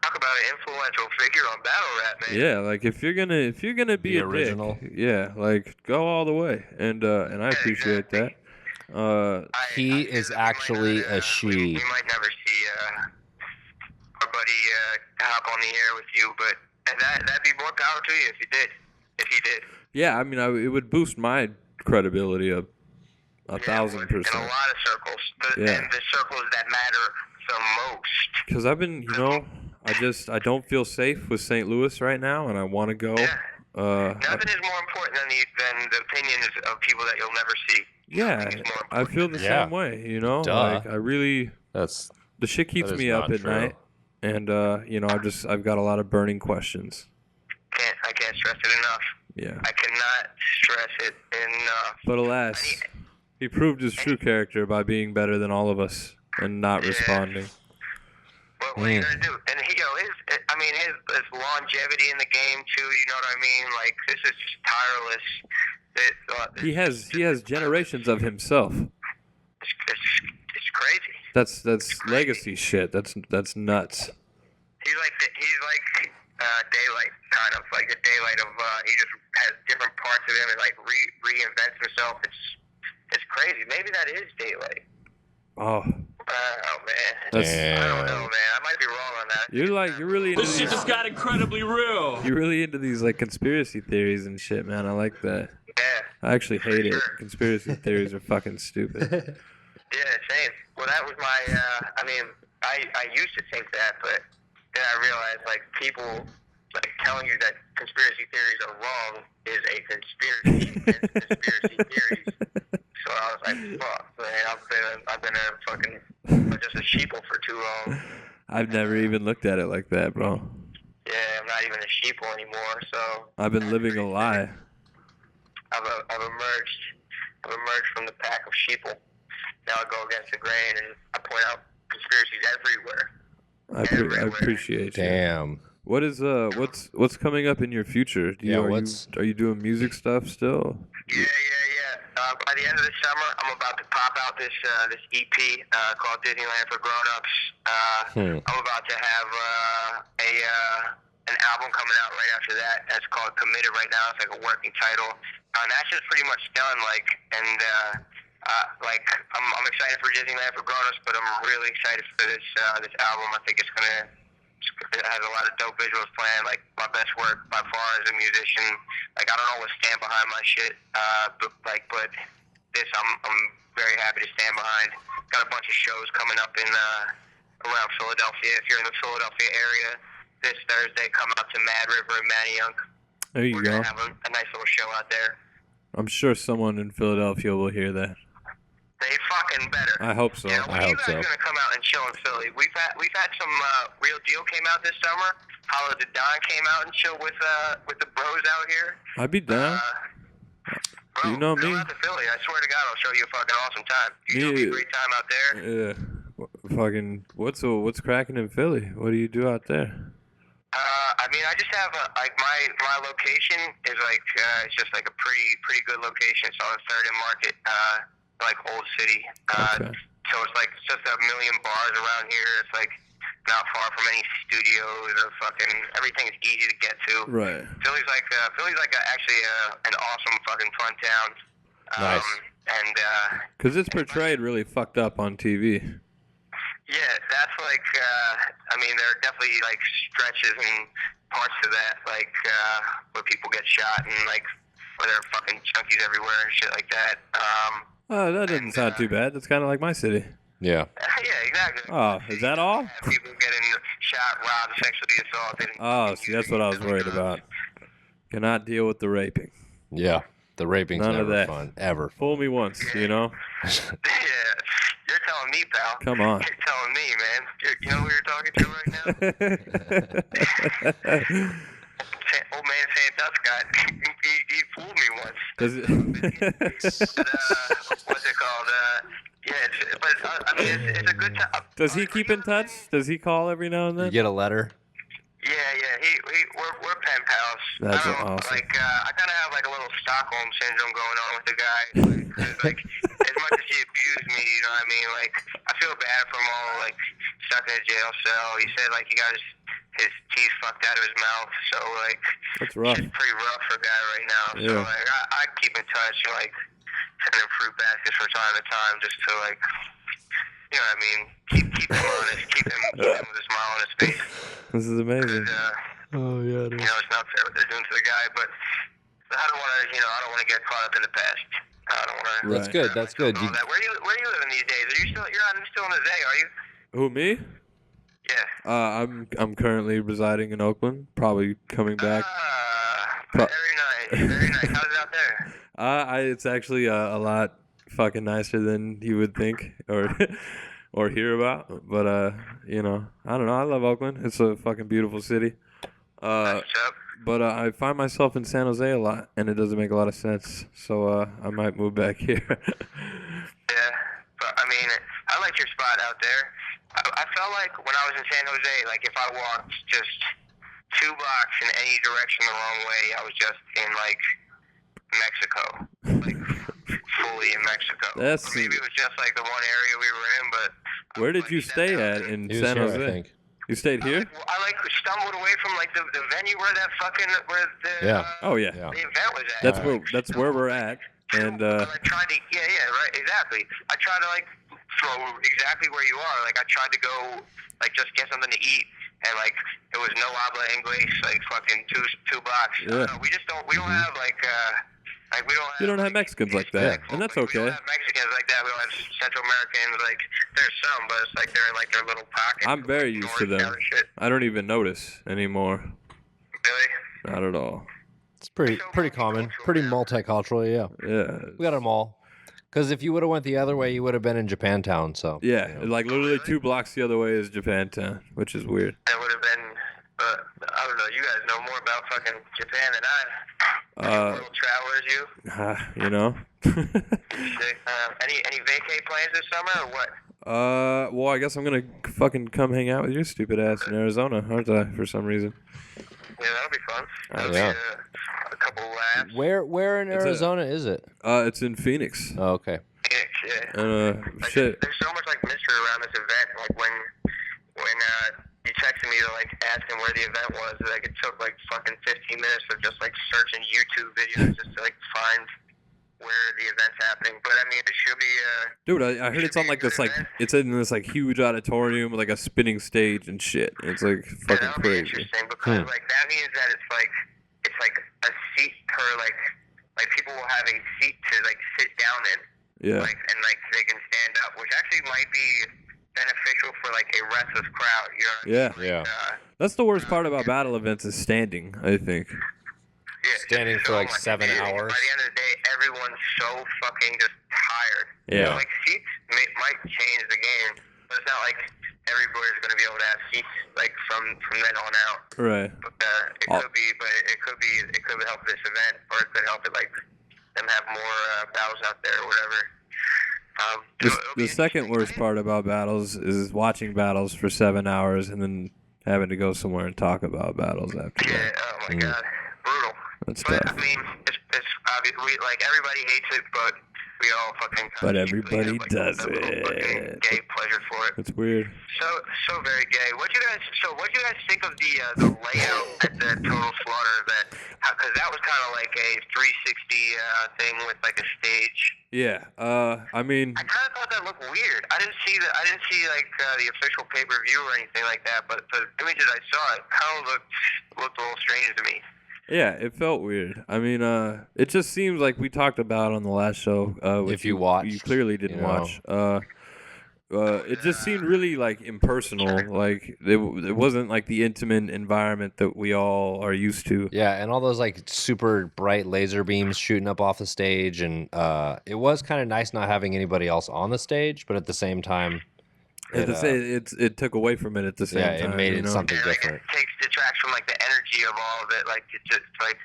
Talk about an influential figure on battle rap, Yeah, like if you're gonna be The a original. dick, yeah, like go all the way, and I appreciate that. He is actually a she. We might never see our buddy hop on the air with you, but that'd be more power to you if you did. If he did. Yeah, I mean, it would boost my credibility up 1,000%. In a lot of circles, and the circles that matter the most. Because I've been, I don't feel safe with St. Louis right now, and I want to go. Nothing is more important than the opinions of people that you'll never see. Yeah, I feel the same way. Duh. Like I really. The shit keeps me up at night, and I've got a lot of burning questions. I can't stress it enough. Yeah. I cannot stress it enough. But alas, he proved his true character by being better than all of us and not responding. What are you gonna do? And his longevity in the game too. You know what I mean? Like this is just tireless. He has generations of himself. It's crazy. That's legacy shit. That's nuts. He's like Daylight, kind of like the Daylight of he just has different parts of him and like reinvents himself. It's crazy. Maybe that is Daylight. Oh. Oh man. I don't know, man. I might be wrong on that. You're really into This shit just got incredibly real. You're really into these like conspiracy theories and shit, man. I like that. Yeah. I actually hate it. Conspiracy theories are fucking stupid. Yeah, same. Well, that was my. I used to think that, but then I realized like people like telling you that conspiracy theories are wrong is a conspiracy against conspiracy theories. So I was like, fuck, man, I've been a fucking just a sheeple for too long. I've never even looked at it like that, bro. Yeah, I'm not even a sheeple anymore. So I've been living a lie. I've emerged from the pack of sheeple. Now I go against the grain and I point out conspiracies everywhere. I appreciate you. Damn. What is what's coming up in your future? Are you doing music stuff still? Yeah. By the end of the summer, I'm about to pop out this EP called Disneyland for Grown-Ups. I'm about to have an album coming out right after that. That's called Committed right now. It's like a working title. That's just pretty much done. I'm excited for Disneyland for Grown-Ups, but I'm really excited for this album. I think it has a lot of dope visuals planned. Like my best work by far as a musician. Like I don't always stand behind my shit, but this I'm very happy to stand behind. Got a bunch of shows coming up in around Philadelphia. If you're in the Philadelphia area, this Thursday, come out to Mad River and Manayunk. There you go. We're gonna have a nice little show out there. I'm sure someone in Philadelphia will hear that. They fucking better. I hope so. Yeah, I hope so. You guys are gonna come out and chill in Philly. We've had some Real Deal came out this summer. Hollow the Don came out and chill with the bros out here. I'd be down. Bro, you know me. Come out to Philly. I swear to God, I'll show you a fucking awesome time. You'll be a great time out there. Yeah. Fucking what's cracking in Philly? What do you do out there? I just have my location is it's just like a pretty good location. It's on 3rd and Market, like Old City. Okay. So it's just a million bars around here. It's like not far from any studios or fucking everything is easy to get to. Right. Philly's actually an awesome fucking fun town. Nice. And because it's portrayed really fucked up on TV. yeah, that's there are definitely like stretches and parts of that, where people get shot and where there are fucking junkies everywhere and shit like that. Oh, that doesn't sound too bad. That's kind of like my city. Yeah. Yeah, exactly. Oh, is that all? People getting shot, robbed, sexually assaulted. Oh, see, that's what I was worried about. Cannot deal with the raping. Yeah, the raping's None of never that. fun, ever. Fool me once, you know? Yeah, you're telling me, pal. Come on. You're telling me, man. You know who you're talking to right now? Old man Sandusky, he fooled me once. Does it? What's it called? It's a good time. Does he keep in touch? Does he call every now and then? You get a letter? Yeah. We're pen pals. That's I don't know, awesome. I kind of have a little Stockholm syndrome going on with the guy. As much as he abused me, you know what I mean? I feel bad for him all, stuck in a jail cell. He said, he got his teeth fucked out of his mouth. So like, That's rough. it's pretty rough for a guy right now. So Yeah. like, I keep in touch and like send him fruit baskets from time to time just to like, you know what I mean, keep him honest, keep him with a smile on his face. This is amazing. Oh yeah. You know, it's not fair what they're doing to the guy, but I don't want to, you know, I don't want to get caught up in the past. I don't want to. That's good. That's good. Where are you living these days? Are you still? You're still in the Zay, are you? Who, me? Yeah. I'm currently residing in Oakland. Probably coming back. Very nice. Very nice. How's it out there? It's actually a lot fucking nicer than you would think or or hear about. But you know, I don't know. I love Oakland. It's a fucking beautiful city. But I find myself in San Jose a lot, and it doesn't make a lot of sense. So I might move back here. Yeah, but I mean, I like your spot out there. I felt like when I was in San Jose, like if I walked just 2 blocks in any direction the wrong way, I was just in like Mexico, like fully in Mexico. That's or maybe it was just like the one area we were in, but where did you stay at in San Jose? I think. You stayed here? I stumbled away from like the venue where that fucking Oh yeah. the event was at. That's where we're at. And I tried to right, exactly. I tried to like throw exactly where you are. Like I tried to go like just get something to eat, and like it was no habla inglés, like fucking two blocks. Yeah. We don't have like we don't have. You don't have Mexicans like that, and that's okay. We don't have Mexicans like that. We don't have Central Americans. Like there's some, but it's like they're in like their little pockets. I'm very used to them. I don't even notice anymore. Really? Not at all. It's pretty common, pretty multicultural. Yeah. Yeah. We got them all. Because if you would have went the other way, you would have been in Japantown. So. Yeah, like literally 2 blocks the other way is Japantown, which is weird. It would have been, but I don't know. You guys know more about fucking Japan than I. World travelers, you. You know. Any vacay plans this summer or what? Well, I guess I'm gonna fucking come hang out with your stupid ass in Arizona, aren't I? For some reason. Yeah, that'll be fun. That'll Yeah. be a couple laughs. Where in Arizona is it? It's in Phoenix. Oh, okay. Phoenix, yeah. And shit. There's so much like mystery around this event. Like when you texted me to like ask him where the event was, like it took like fucking 15 minutes of just like searching YouTube videos just to like find where the event's happening. But I mean, it should be. Dude, I heard it's on like this like it's in this like huge auditorium with like a spinning stage and shit. It's like fucking that'll be crazy. interesting because like that means that it's like a seat per like people will have a seat to like sit down in. Yeah. Like and like they can stand up, which actually might be beneficial for like a restless crowd. You know what I mean? Yeah. That's the worst part about battle events is standing, I think. Yeah, Standing for like 7 hours. By the end of the day, everyone's so fucking just tired. Yeah. You know, like seats might change the game, but it's not like everybody's going to be able to have seats like from then on out. Right. But it could help this event, or it could help it like them have more battles out there or whatever. The second worst part about battles is watching battles for 7 hours and then having to go somewhere and talk about battles after that. Yeah. Oh my God. Brutal. That's But tough. I mean, it's obviously like everybody hates it, but we all fucking. But everybody have, like, does a little fucking it. gay pleasure for it. It's weird. So very gay. What you guys think of the layout at the Total Slaughter event? Because that was kind of like a 360 thing with like a stage. Yeah. I mean. I kind of thought that looked weird. I didn't see like the official pay-per-view or anything like that. But the images I saw, it kind of looked a little strange to me. Yeah, it felt weird. I mean, it just seems like we talked about on the last show. If you watched, you clearly didn't know. watch. It just seemed really like impersonal. Like it wasn't like the intimate environment that we all are used to. Yeah, and all those like super bright laser beams shooting up off the stage, and it was kind of nice not having anybody else on the stage, but at the same time, it took away from it at the same time. Yeah, it made it something different. It detracts from like the energy of all of it. Like it's just like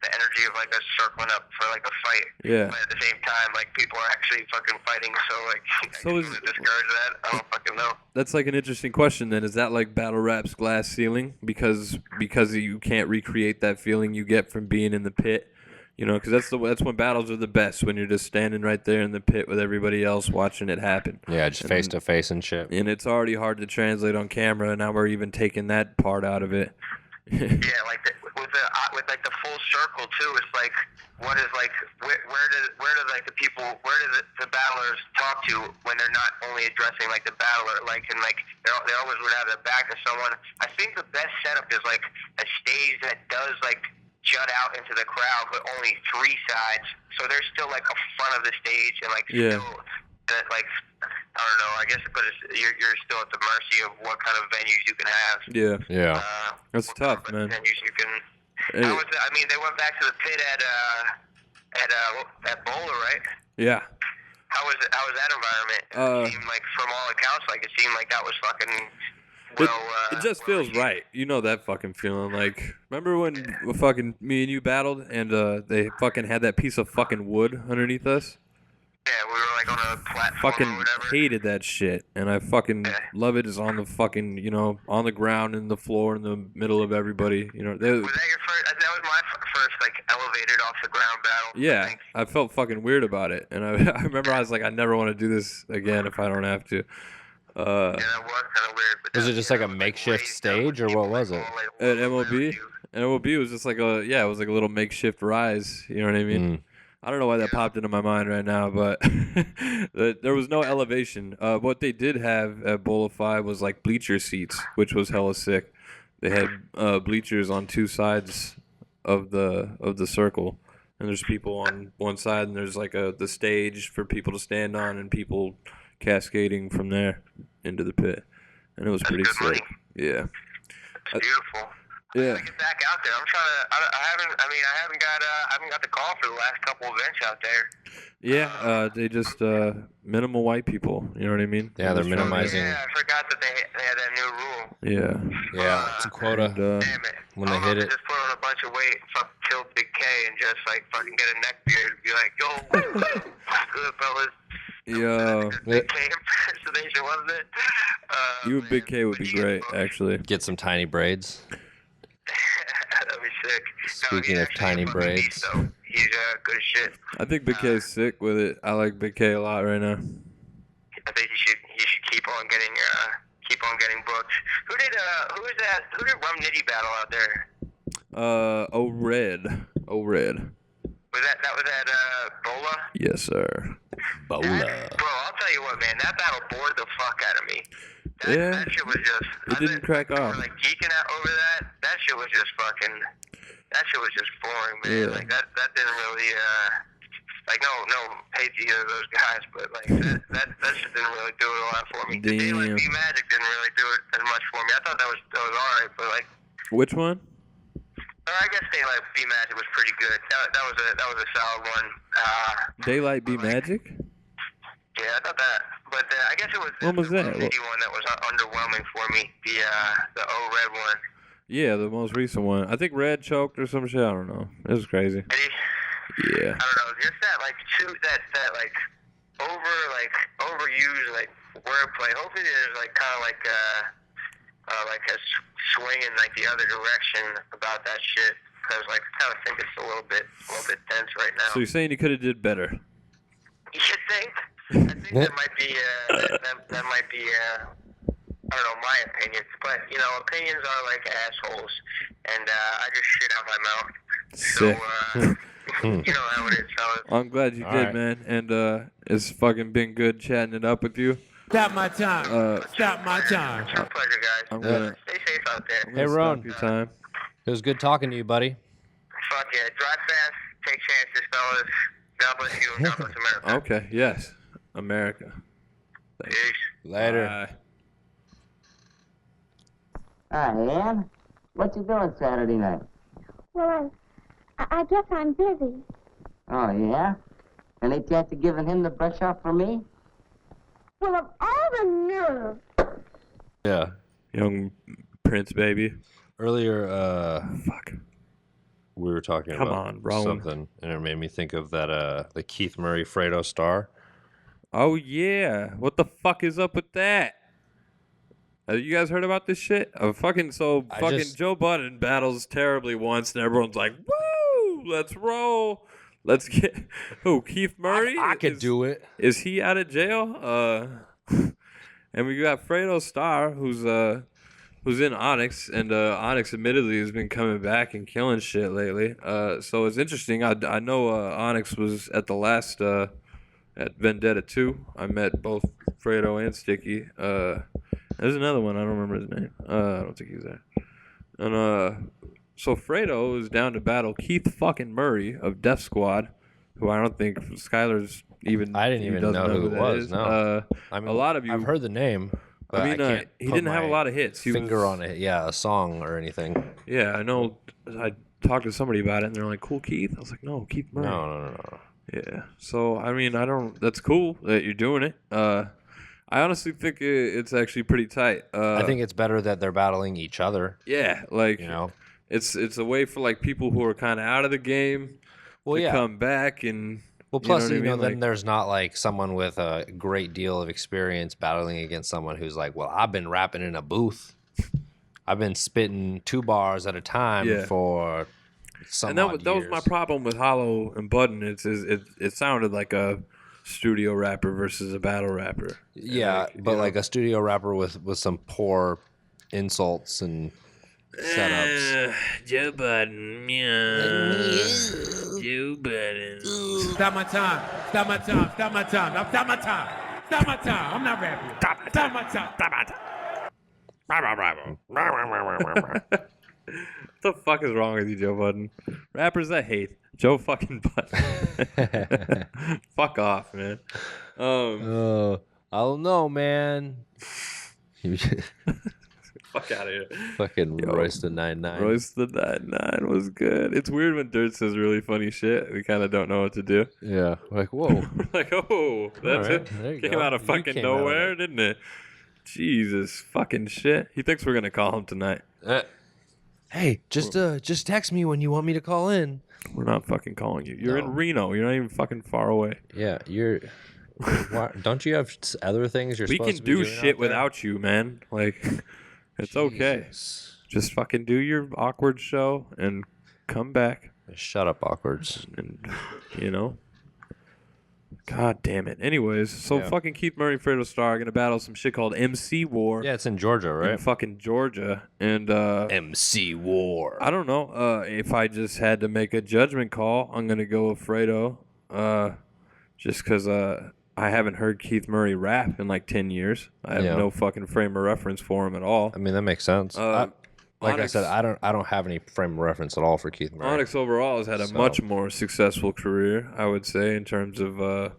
the energy of like us circling up for like a fight. Yeah. But at the same time, like people are actually fucking fighting. So like, So to discourage that, I don't fucking know. That's like an interesting question. Then is that like battle rap's glass ceiling because you can't recreate that feeling you get from being in the pit? You know, because that's when battles are the best, when you're just standing right there in the pit with everybody else watching it happen. Yeah, just face to face and shit. And it's already hard to translate on camera, and now we're even taking that part out of it. Yeah, like with like the full circle too. It's like, what is like where do like the battlers talk to when they're not only addressing like the battler, like, and like they always would have their back to someone. I think the best setup is like a stage that does like jut out into the crowd, but only 3 sides, so there's still like a front of the stage and like still that, like, I don't know, I guess, but you're still at the mercy of what kind of venues you can have. Yeah. That's tough, man. Venues you can. I mean, they went back to the pit at Bowler, right? Yeah. How was that environment? It seemed like, from all accounts, like it seemed like that was fucking. It just feels right. You know that fucking feeling. Like, remember when fucking me and you battled and they fucking had that piece of fucking wood underneath us? Yeah, we were like on a platform fucking or whatever. hated that shit. And I fucking love it. It's on the fucking, you know, on the ground, in the floor, in the middle of everybody. You know, was that your first? That was my first, like, elevated off the ground battle. Yeah, I felt fucking weird about it. And I remember I was like, I never want to do this again if I don't have to. Yeah, that was kind of weird. Was it just like a makeshift stage, or what was it? At MOB? MOB was just like it was like a little makeshift rise. You know what I mean? I don't know why that popped into my mind right now, but there was no elevation. What they did have at Bowl of 5 was like bleacher seats, which was hella sick. They had bleachers on 2 sides of the circle, and there's people on one side, and there's like the stage for people to stand on, and people cascading from there into the pit, and it was pretty sick. Money. Yeah. It's beautiful. Yeah. I gotta get back out there. I'm trying to. I haven't got the call for the last couple events out there. Yeah. They just minimal white people. You know what I mean? Yeah, they're minimizing. Yeah, I forgot that they had that new rule. Yeah. Yeah, it's a quota. And, damn it. When they hit it. Just put on a bunch of weight, fuck, kill Big K, and just like fucking get a neck beard and be like, yo, good fellas. Yo. Big K impersonation, wasn't it? You and Big K would be great, actually. Get some tiny braids. That'd be sick. Speaking of tiny braids. So he's good as shit. I think Big K is sick with it. I like Big K a lot right now. I think he should keep on getting booked. Who did Rum Nitty battle out there? Red. Was that Bola? Yes, sir. Bola. Bro, I'll tell you what, man, that battle bored the fuck out of me. That shit was just. It didn't crack off. Like geeking out over that. That shit was just fucking. That shit was just boring, man. Yeah. Like that didn't really. Like no hate to either of those guys, but like that shit didn't really do it a lot for me. The Daylight B Magic didn't really do it as much for me. I thought that was alright, but like. Which one? I guess Daylight B Magic was pretty good. That was a solid one. Daylight B Magic? Yeah, I thought that. But I guess it was When was that? the City one that was underwhelming for me. The Red one. Yeah, the most recent one. I think Red choked or some shit. I don't know. It was crazy. Yeah. I don't know. Just that that overused like wordplay. Hopefully there's like kind of like a swing in like the other direction about that shit. Because like I kind of think it's a little bit tense right now. So you're saying you could have did better? You think? I think that might be I don't know, my opinions, but you know, opinions are like assholes, and I just shit out my mouth. Sick. So you know how it is, fellas. I'm glad you did, man, and it's fucking been good chatting it up with you. Stop my time. Stop my time. It's a pleasure, guys. I'm gonna Stay safe out there. Hey, Rone. your time. It was good talking to you, buddy. Fuck yeah, drive fast, take chances, fellas. God bless you and God bless America. Okay, yes. America. Thanks. Peace. Later. Bye. Hi, Ann. What you doing Saturday night? Well, I guess I'm busy. Oh, yeah? Any chance of giving him the brush off for me? Well, of all the nerve. Yeah. Young Prince baby. Earlier, Fuck. we were talking Come about on, Rone. something, and it made me think of that the Keith Murray Fredo Star. Oh, yeah. What the fuck is up with that? Have you guys heard about this shit? Fucking Joe Budden battles terribly once, and everyone's like, woo! Let's roll. Let's get who? Keith Murray. I could do it. Is he out of jail? And we got Fredo Starr, who's in Onyx, and Onyx admittedly has been coming back and killing shit lately. So it's interesting. I know Onyx was at the last at Vendetta 2. I met both Fredo and Sticky. There's another one. I don't remember his name. I don't think he's there. And so Fredo is down to battle Keith fucking Murray of Death Squad, who I don't think Skylar's even. I didn't even know who it was. No, I mean, a lot of you. I've heard the name. But I mean, he didn't have a lot of hits. He finger on it, yeah, a song or anything. Yeah, I know. I talked to somebody about it, and they're like, "Cool, Keith." I was like, "No, Keith Murray." No. Yeah. So I mean, I don't. That's cool that you're doing it. I honestly think it's actually pretty tight. I think it's better that they're battling each other. Yeah, like it's a way for like people who are kind of out of the game to come back and. Well, plus, then like, there's not like someone with a great deal of experience battling against someone who's like, well, I've been rapping in a booth. I've been spitting 2 bars at a time for some and that was my problem with Hollow and Budden. It sounded like a studio rapper versus a battle rapper. Yeah, but like a studio rapper with some poor insults and setups. Joe Budden, yeah. Joe Budden. Stop my time. Stop my time. Stop my time. Stop my time. Stop my time. I'm not rapping. Stop my time. Stop my time. What the fuck is wrong with you, Joe Budden? Rappers I hate. Joe fucking Budden. Fuck off, man. I don't know, man. Fuck out of here. Fucking Royce the 99. Royce the 99 was good. It's weird when Dirt says really funny shit. We kind of don't know what to do. Yeah. Like, whoa. Like, oh, that's right, it. Came out of fucking nowhere, didn't it? Jesus fucking shit. He thinks we're going to call him tonight. Hey, just text me when you want me to call in. We're not fucking calling you. You're in Reno. You're not even fucking far away. Yeah, you're... Don't you have other things you're supposed to be doing? We can do shit without you, man. Like... It's okay. Just fucking do your awkward show and come back. Shut up, awkwards. And, God damn it. Anyways, so fucking Keith Murray and Fredo Starr are going to battle some shit called MC War. Yeah, it's in Georgia, right? In fucking Georgia. And, MC War. I don't know. If I just had to make a judgment call, I'm going to go with Fredo. Just because, I haven't heard Keith Murray rap in like 10 years. I have no fucking frame of reference for him at all. I mean, that makes sense. Like Onyx, I said, I don't have any frame of reference at all for Keith Murray. Onyx overall has had a much more successful career, I would say, in terms of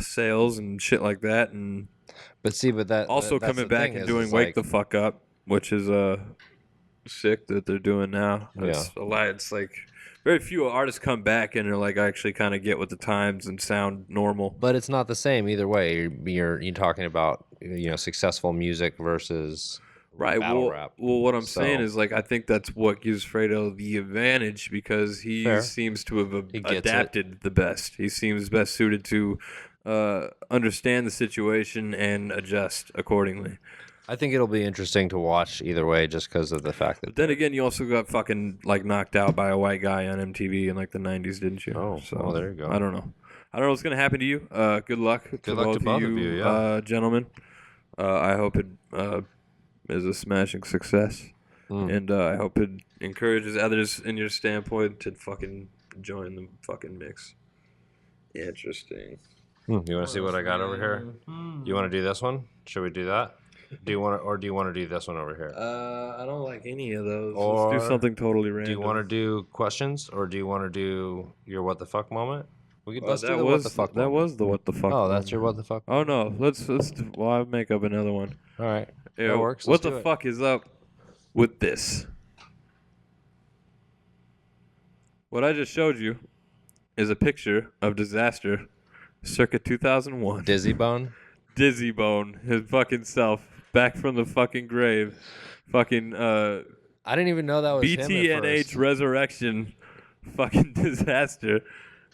sales and shit like that. And that also coming back and doing Wake the Fuck Up, which is sick that they're doing now. It's a lot. It's like very few artists come back and are like actually kind of get with the times and sound normal. But it's not the same either way. You're talking about successful music versus battle rap. Well, what I'm saying is like I think that's what gives Fredo the advantage because he seems to have adapted the best. He seems best suited to understand the situation and adjust accordingly. I think it'll be interesting to watch either way just because of the fact that... But then again, you also got fucking like knocked out by a white guy on MTV in like the 90s, didn't you? Oh, so well, there you go. I don't know what's going to happen to you. Good luck to both of you, gentlemen. I hope it is a smashing success. And I hope it encourages others in your standpoint to fucking join the fucking mix. Interesting. You want to see what I got over here? You want to do this one? Should we do that? Do you want to do this one over here? I don't like any of those. Or let's do something totally random. Do you want to do questions or do you want to do your what the fuck moment? Let's do the what the fuck. That was the what the fuck. Oh, that's your what the fuck. Oh no, let's. Well, I'll make up another one. All right, that works. What the fuck is up with this? What I just showed you is a picture of Disaster, circa 2001. Dizzy Bone. Dizzy Bone, his fucking self, back from the fucking grave. Fucking I didn't even know that was him at BTNH first. Resurrection, fucking Disaster,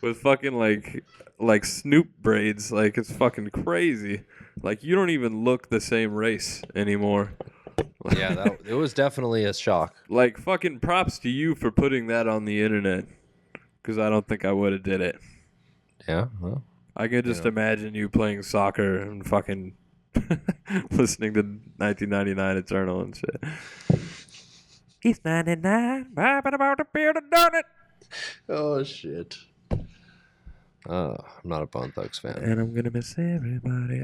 with fucking like Snoop braids. Like it's fucking crazy. Like you don't even look the same race anymore. Yeah, it was definitely a shock. Like fucking props to you for putting that on the internet. because I don't think I would have did it. Yeah, well, I could just imagine you playing soccer and fucking listening to 1999 Eternal and shit. He's 99, rapping about the beard and done it. Oh, shit. Oh, I'm not a Bone Thugs fan. And I'm gonna miss everybody.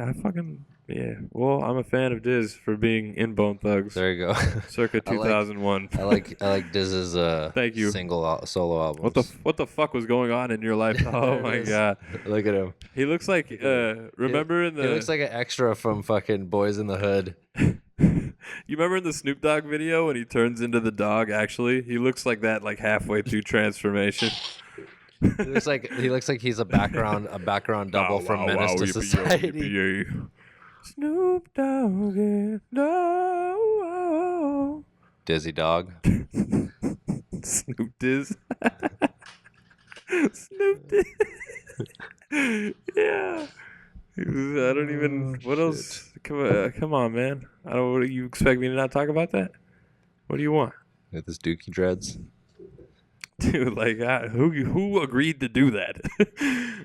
Yeah. Well, I'm a fan of Diz for being in Bone Thugs. There you go. Circa 2001. I like Diz's Thank you. solo albums. What the fuck was going on in your life? Oh my god. Look at him. He looks like remember in the He looks like an extra from fucking Boys in the Hood. You remember in the Snoop Dogg video when he turns into the dog? Actually, he looks like that, like halfway through transformation. He looks like he's a background double from Menace to Society. Snoop Dogg, no. Dizzy Dog. Snoop Diz. Snoop Diz. Yeah. I don't even. What else? Come on, man. I don't. What do you expect me to not talk about that? What do you want? With his dookie dreads. Dude, like, who agreed to do that?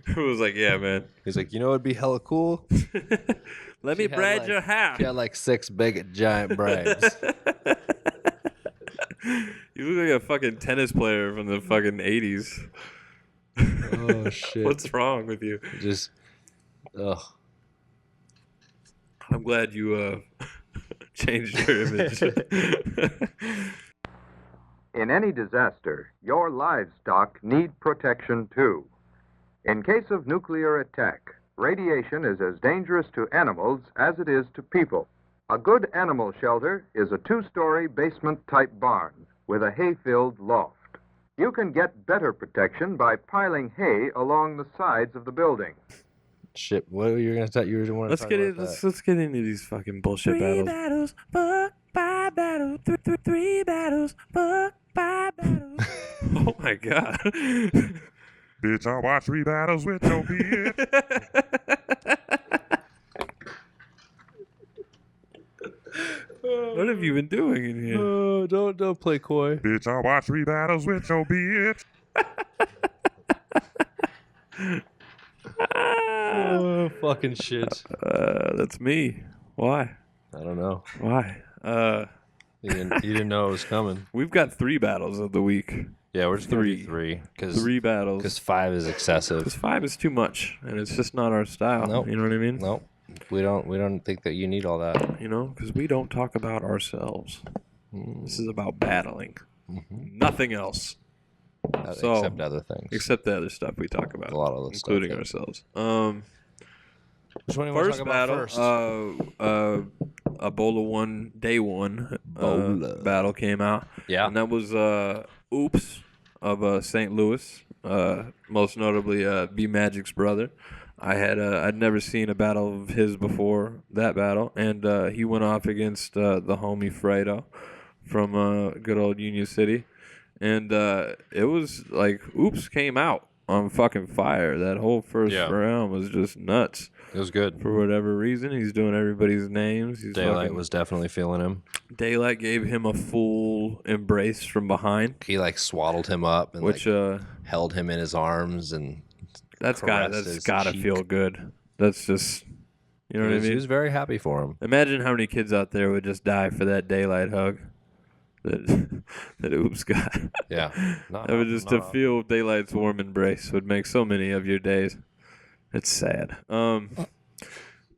Who was like, yeah, man. He's like, you know, it'd be hella cool. Let me braid your hair. He had like 6 big giant braids. You look like a fucking tennis player from the fucking 80s. Oh shit! What's wrong with you? Just, ugh. I'm glad you changed your image. In any disaster, your livestock need protection too. In case of nuclear attack, radiation is as dangerous to animals as it is to people. A good animal shelter is a 2-story basement-type barn with a hay-filled loft. You can get better protection by piling hay along the sides of the building. Shit, what were you gonna say? You were want to let's talk get about it. that. Let's get into these fucking bullshit battles. Fuck 5 battles, 3 battles, fuck 5 battles. Oh my god. Bitch, I watch 3 battles with no beard. What have you been doing in here? Don't play coy. Bitch, I watch 3 battles with no beard. Oh, fucking shit. That's me. Why? I don't know. Why? You didn't know it was coming. We've got 3 battles of the week. Yeah, we're just gonna do 3. 3 battles. Because 5 is excessive. Because 5 is too much, and it's just not our style. Nope. You know what I mean? Nope. We don't think that you need all that. You know, because we don't talk about ourselves. This is about battling. Mm-hmm. Nothing else. Except other things. Except the other stuff we talk about. A lot of including stuff, ourselves. Which one do you want to talk about first? Ebola 1, day 1 battle came out. Yeah. And that was Oops of St. Louis. Most notably B Magic's brother. I'd never seen a battle of his before that battle, and he went off against the homie Fredo from good old Union City, and it was like Oops came out on fucking fire. That whole first round was just nuts. It was good for whatever reason. He's doing everybody's names. Daylight was definitely feeling him. Daylight gave him a full embrace from behind. He like swaddled him up and which held him in his arms and. That's gotta feel good. That's just, you know what I mean? He was very happy for him. Imagine how many kids out there would just die for that Daylight hug that Oops got. Yeah. To feel Daylight's warm embrace would make so many of your days. It's sad. But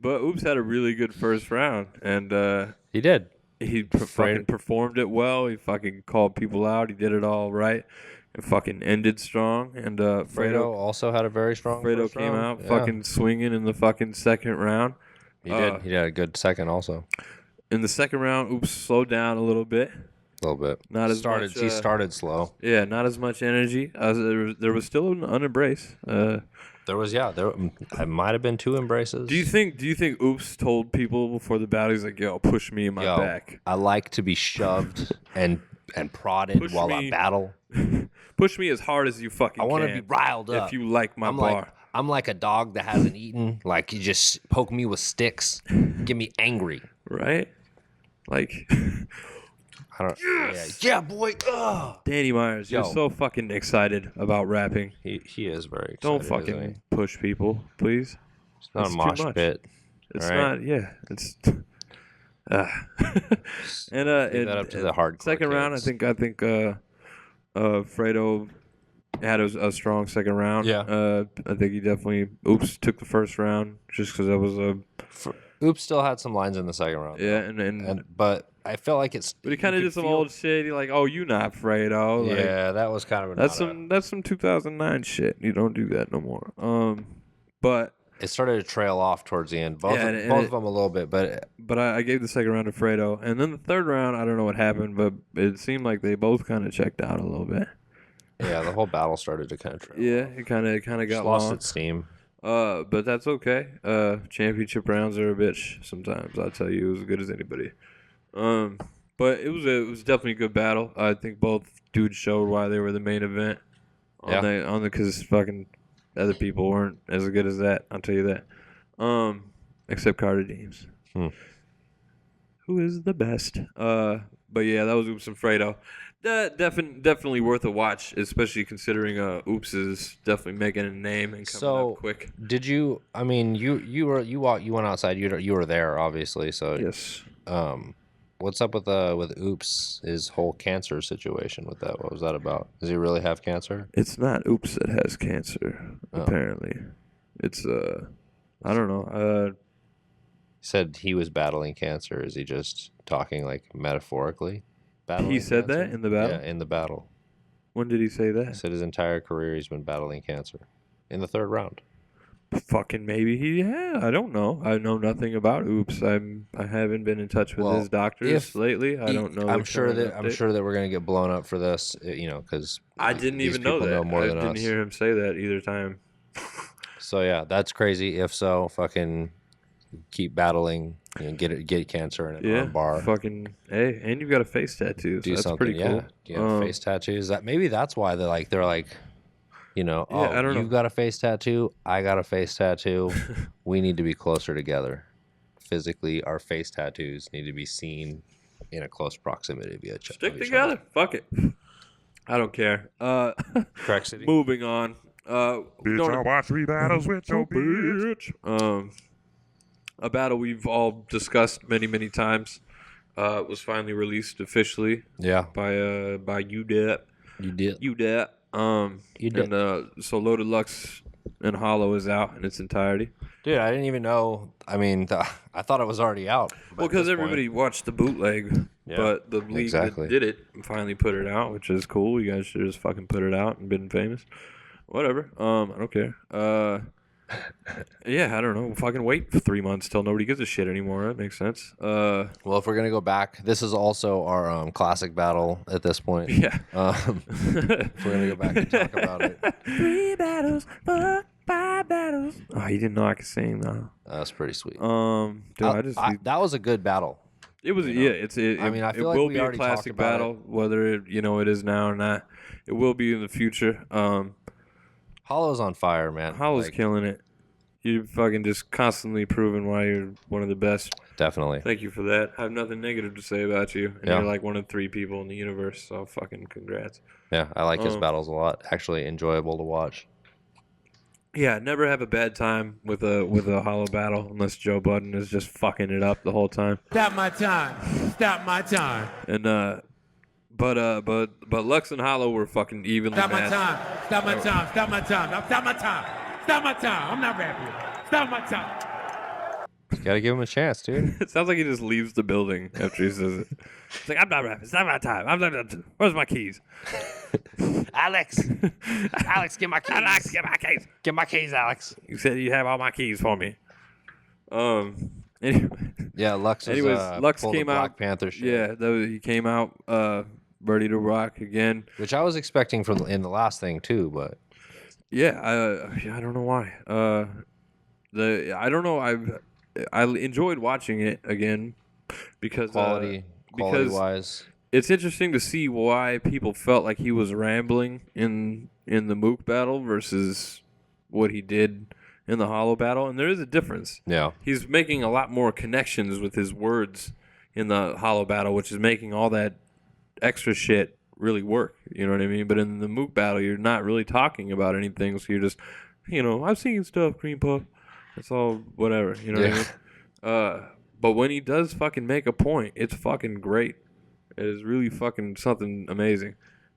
Oops had a really good first round, and he did. He fucking performed it well. He fucking called people out. He did it all right. It fucking ended strong, and Fredo also had a very strong. Fredo came out fucking swinging in the fucking second round. He did. He had a good second also. In the second round, Oops slowed down a little bit. A little bit. Not as much. He started slow. Yeah, not as much energy. There was still an embrace. There I might have been 2 embraces. Do you think Oops told people before the battle, he's like, yo, push me in my back? I like to be shoved and prodded while I battle. Push me as hard as you fucking can. I want to be riled up. If you like my bar. I'm like a dog that hasn't eaten. Like, you just poke me with sticks. Get me angry. Right? Like, I don't. Yeah, boy. Ugh. Danny Myers, you're so fucking excited about rapping. He is very excited. Don't fucking push people, please. It's not a mosh pit. It's right? not. Yeah, it's. And leave that up to the hardcore second round, I think Fredo had a strong second round. Yeah. I think he definitely took the first round just because that was a. Oops still had some lines in the second round. Yeah, and but I felt like it's. But he kind of did some old shit. He like, oh, you not Fredo. Like, yeah, that was kind of. That's some 2009 shit. You don't do that no more. But. It started to trail off towards the end. Both of them a little bit, but I gave the second round to Fredo, and then the third round, I don't know what happened, but it seemed like they both kind of checked out a little bit. Yeah, the whole battle started to kind of trail. Yeah, it kind of got lost long. its steam. But that's okay. Championship rounds are a bitch sometimes. I'll tell you, as good as anybody. But it was definitely a good battle. I think both dudes showed why they were the main event. Because fucking. Other people weren't as good as that. I'll tell you that. Except Carter Deems, who is the best. But yeah, that was Oops and Fredo. Definitely worth a watch, especially considering Oops is definitely making a name and coming up quick. Did you? I mean, you went outside. You were there, obviously. So yes. What's up with Oops, his whole cancer situation with that? What was that about? Does he really have cancer? It's not Oops that has cancer, apparently. It's, I don't know. He said he was battling cancer. Is he just talking, like, metaphorically? He said that in the battle? Yeah, in the battle. When did he say that? He said his entire career he's been battling cancer. In the third round. Fucking maybe I don't know. I know nothing about Oops. I haven't been in touch with his doctors lately. I don't know. I'm sure that we're gonna get blown up for this, because I didn't even know that. I didn't hear him say that either time. So yeah, that's crazy. If so, fucking keep battling, get cancer in an arm bar. Fucking hey, and you've got a face tattoo. So that's pretty cool. Yeah, face tattoos. Maybe that's why they're like. I don't know. You've got a face tattoo. I got a face tattoo. We need to be closer together. Physically, our face tattoos need to be seen in a close proximity of each other. Stick together. Fuck it. I don't care. Crack City. Moving on. Bitch, I watch 3 battles with your bitch. A battle we've all discussed many, many times. Was finally released officially. Yeah. By UDEP. UDEP. So Loaded Lux and Hollow is out in its entirety. Dude, I didn't even know. I mean, I thought it was already out. Well, because everybody watched the bootleg, but the league that did it finally put it out, which is cool. You guys should just fucking put it out and been famous. Whatever. I don't care. Yeah, I don't know. Fucking wait for 3 months till nobody gives a shit anymore. That makes sense. Well, if we're gonna go back, this is also our classic battle at this point. Yeah. If we're gonna go back and talk about it. 3 battles, 5 battles. Oh, you didn't know I could sing though. That's pretty sweet. Dude, that was a good battle. It was. You know? I mean, I feel it like will we be a already classic talked about battle, whether it is now or not. It will be in the future. Hollow's on fire, man. Hollow's killing it. You're fucking just constantly proving why you're one of the best. Definitely. Thank you for that. I have nothing negative to say about you. And you're like one of 3 people in the universe, so fucking congrats. Yeah, I like his battles a lot. Actually enjoyable to watch. Yeah, never have a bad time with a Hollow battle unless Joe Budden is just fucking it up the whole time. Stop my time. Stop my time. And but Lux and Hollow were fucking evenly matched. Stop my time. Stop my time. Stop my time. Stop my time. I'm not rapping. Stop my time. You gotta give him a chance, dude. It sounds like he just leaves the building after he says it. It's like, I'm not rapping. It's not my time. Where's my keys? Alex, get my keys. Alex, get my keys. Get my keys, Alex. You said you have all my keys for me. Anyway. Yeah, Lux was, Lux came out. Black Panther shit. Yeah, he came out ready to rock again. Which I was expecting in the last thing too, but yeah, I don't know why. I don't know. I enjoyed watching it again because quality wise, it's interesting to see why people felt like he was rambling in the Mook battle versus what he did in the Hollow battle, and there is a difference. Yeah, he's making a lot more connections with his words in the Hollow battle, which is making all that extra shit really work. You know what I mean? But in the Mook battle, you're not really talking about anything. So you're just, I've seen stuff, Cream Puff. It's all whatever. You know what I mean? But when he does fucking make a point, it's fucking great. It is really fucking something amazing.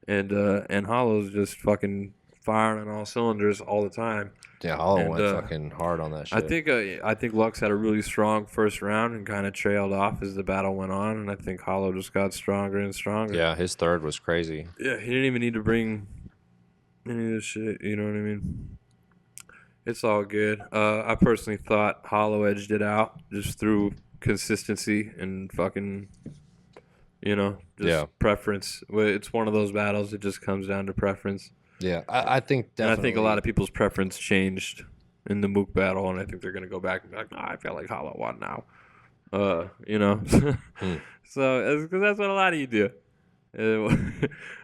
And Hollow's just fucking firing on all cylinders all the time. Yeah, Hollow went fucking hard on that shit. I think Lux had a really strong first round and kind of trailed off as the battle went on, and I think Hollow just got stronger and stronger. Yeah, his third was crazy. Yeah, he didn't even need to bring any of this shit. You know what I mean? It's all good. I personally thought Hollow edged it out just through consistency and fucking, preference. It's one of those battles. It just comes down to preference. Yeah, I think definitely. And I think a lot of people's preference changed in the Mook battle, and I think they're going to go back and be like, nah, I feel like Hollow won now. So, because that's what a lot of you do.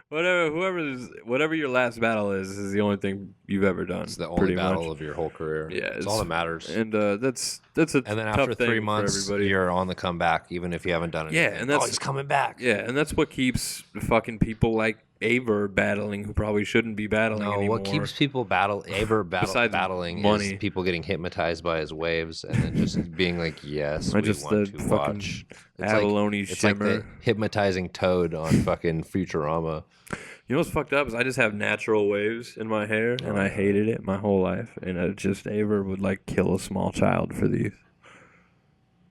Whatever your last battle is the only thing you've ever done. It's the only battle of your whole career. Yeah, it's all that matters. And that's a and then tough after thing 3 months, for everybody. You're on the comeback, even if you haven't done anything. Yeah, and that's he's coming back. Yeah, and that's what keeps fucking people like Aver battling who probably shouldn't be battling anymore. What keeps people battling money. is people getting hypnotized by his waves and then just being like, yes, we just want the to fucking watch. abalone It's like the hypnotizing toad on fucking Futurama. You know what's fucked up is I just have natural waves in my hair, and I hated it my whole life. And Aver would like kill a small child for these.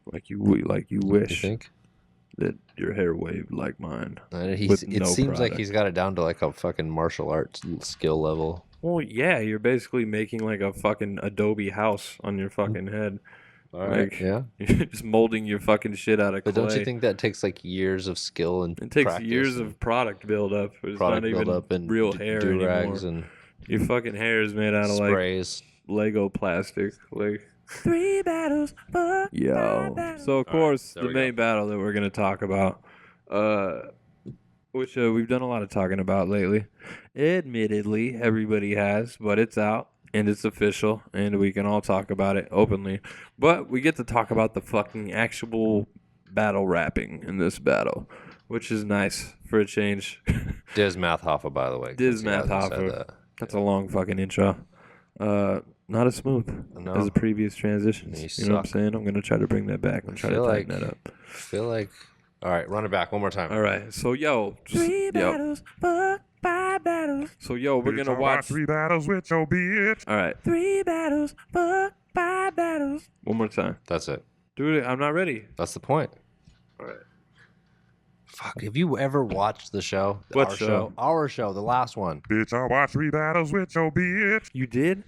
Like you wish. You think? That your hair waved like mine. It seems like he's got it down to like a fucking martial arts skill level. Well, yeah, you're basically making like a fucking Adobe house on your fucking head. All right, you're just molding your fucking shit out of clay. But don't you think that takes like years of skill and it takes practice years of product build up? It's not even and real hair anymore. And your fucking hair is made out of sprays. Like Lego plastic. Like 3 battles, yo. So of course the main battle that we're gonna talk about, which we've done a lot of talking about lately. Admittedly, everybody has, but it's out and it's official, and we can all talk about it openly. But we get to talk about the fucking actual battle rapping in this battle, which is nice for a change. Diz Mathhoffa, by the way. Diz Mathhoffa. That's a long fucking intro. Not as smooth as the previous transitions. You know what I'm saying? I'm going to try to bring that back and try to tighten that up. I feel like... All right, run it back one more time. All right. So, battles, fuck 5 battles. So, we're going to watch... 3 battles with your bitch. All right. 3 battles, fuck 5 battles. One more time. That's it. Dude, I'm not ready. That's the point. All right. Fuck, have you ever watched the show? What show? Our show, the last one. Bitch, I watched 3 battles with your bitch. You did?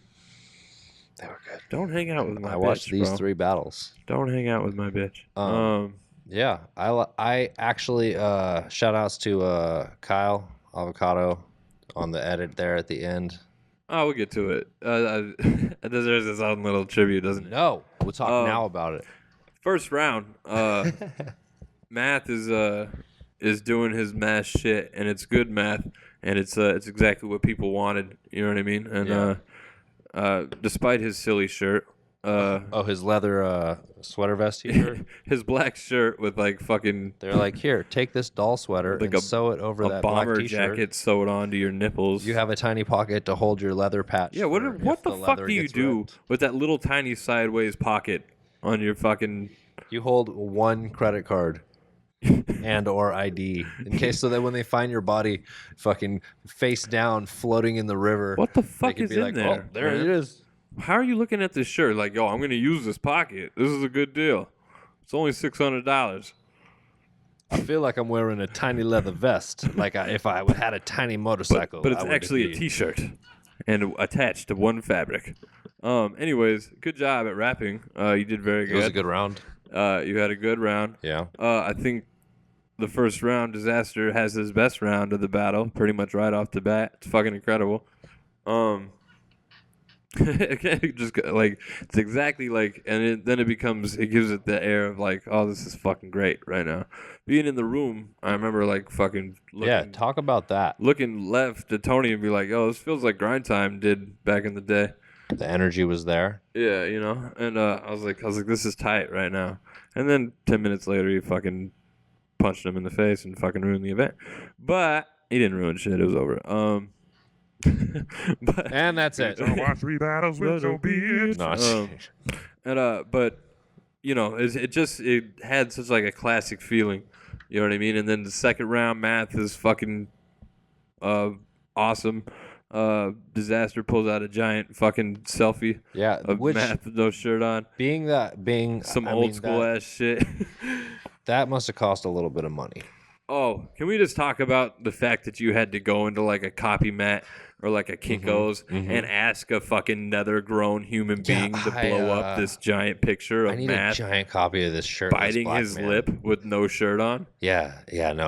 They were good. Don't hang out with my bitch, I watched these bro. 3 battles. Don't hang out with my bitch. Yeah, I actually shout outs to Kyle Avocado on the edit there at the end. Oh, we'll get to it. It deserves its own little tribute, doesn't it? No, we'll talk now about it. First round, Math is doing his math shit, and it's good math, and it's exactly what people wanted. You know what I mean? And despite his silly shirt. His leather sweater vest t-shirt? His black shirt with like fucking... They're like, here, take this doll sweater and sew it over that black bomber t-shirt. jacket sewed onto your nipples. You have a tiny pocket to hold your leather patch. Yeah, what the fuck do you do with that little tiny sideways pocket on your fucking... You hold one credit card and or ID in case so that when they find your body fucking face down floating in the river... What the fuck is in like, there? Oh, there it is. How are you looking at this shirt like, yo, I'm going to use this pocket. This is a good deal. It's only $600. I feel like I'm wearing a tiny leather vest, like if I had a tiny motorcycle. But it's actually a T-shirt and attached to one fabric. Anyways, good job at rapping. You did very good. It was a good round. You had a good round. Yeah. I think the first round, Disaster has his best round of the battle, pretty much right off the bat. It's fucking incredible. Just like it's exactly like, and then it gives it the air of like, oh, this is fucking great right now. Being in the room, I remember like fucking looking, talk about that. Looking left at Tony and be like, oh, this feels like Grind Time did back in the day. The energy was there. Yeah, you know, and I was like, this is tight right now. And then 10 minutes later, he fucking punched him in the face and fucking ruined the event. But he didn't ruin shit. It was over. But, and that's it. Watch 3 battles with your bitch. But it had such like a classic feeling. You know what I mean? And then the second round, Math is fucking awesome. Disaster pulls out a giant fucking selfie. Yeah, of Math with no shirt on. Being some old school ass shit. That must have cost a little bit of money. Oh, can we just talk about the fact that you had to go into like a copy mat or like a Kinko's and ask a fucking nether grown human being to blow up this giant picture of I need Matt a giant copy of this shirt biting his lip with no shirt on? No. And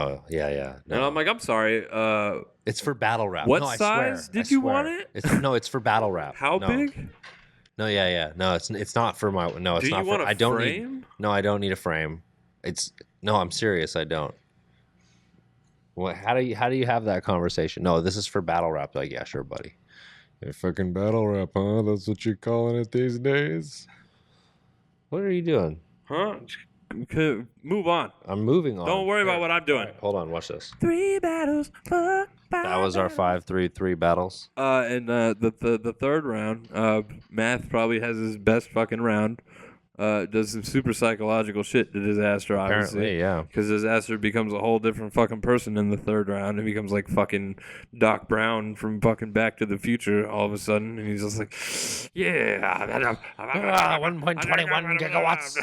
I'm like, I'm sorry. It's for battle rap. What no, I size swear. did you want it? It's for battle rap. How big? No, no, it's not for my. No, it's Do not you for. want a I don't frame? need. No, I don't need a frame. I'm serious. I don't. What? How do you have that conversation? No, this is for battle rap. Like, yeah, sure, buddy. Hey, fucking battle rap, huh? That's what you're calling it these days? What are you doing? Huh? Move on. I'm moving on. Don't worry about what I'm doing. Right, hold on, watch this. 3 battles. That was our 5-3-3 battles. And the third round, Math probably has his best fucking round. Does some super psychological shit to Disaster, obviously. Apparently, yeah. Because Disaster becomes a whole different fucking person in the third round. He becomes like fucking Doc Brown from fucking Back to the Future all of a sudden. And he's just like, yeah. 1.21 gigawatts.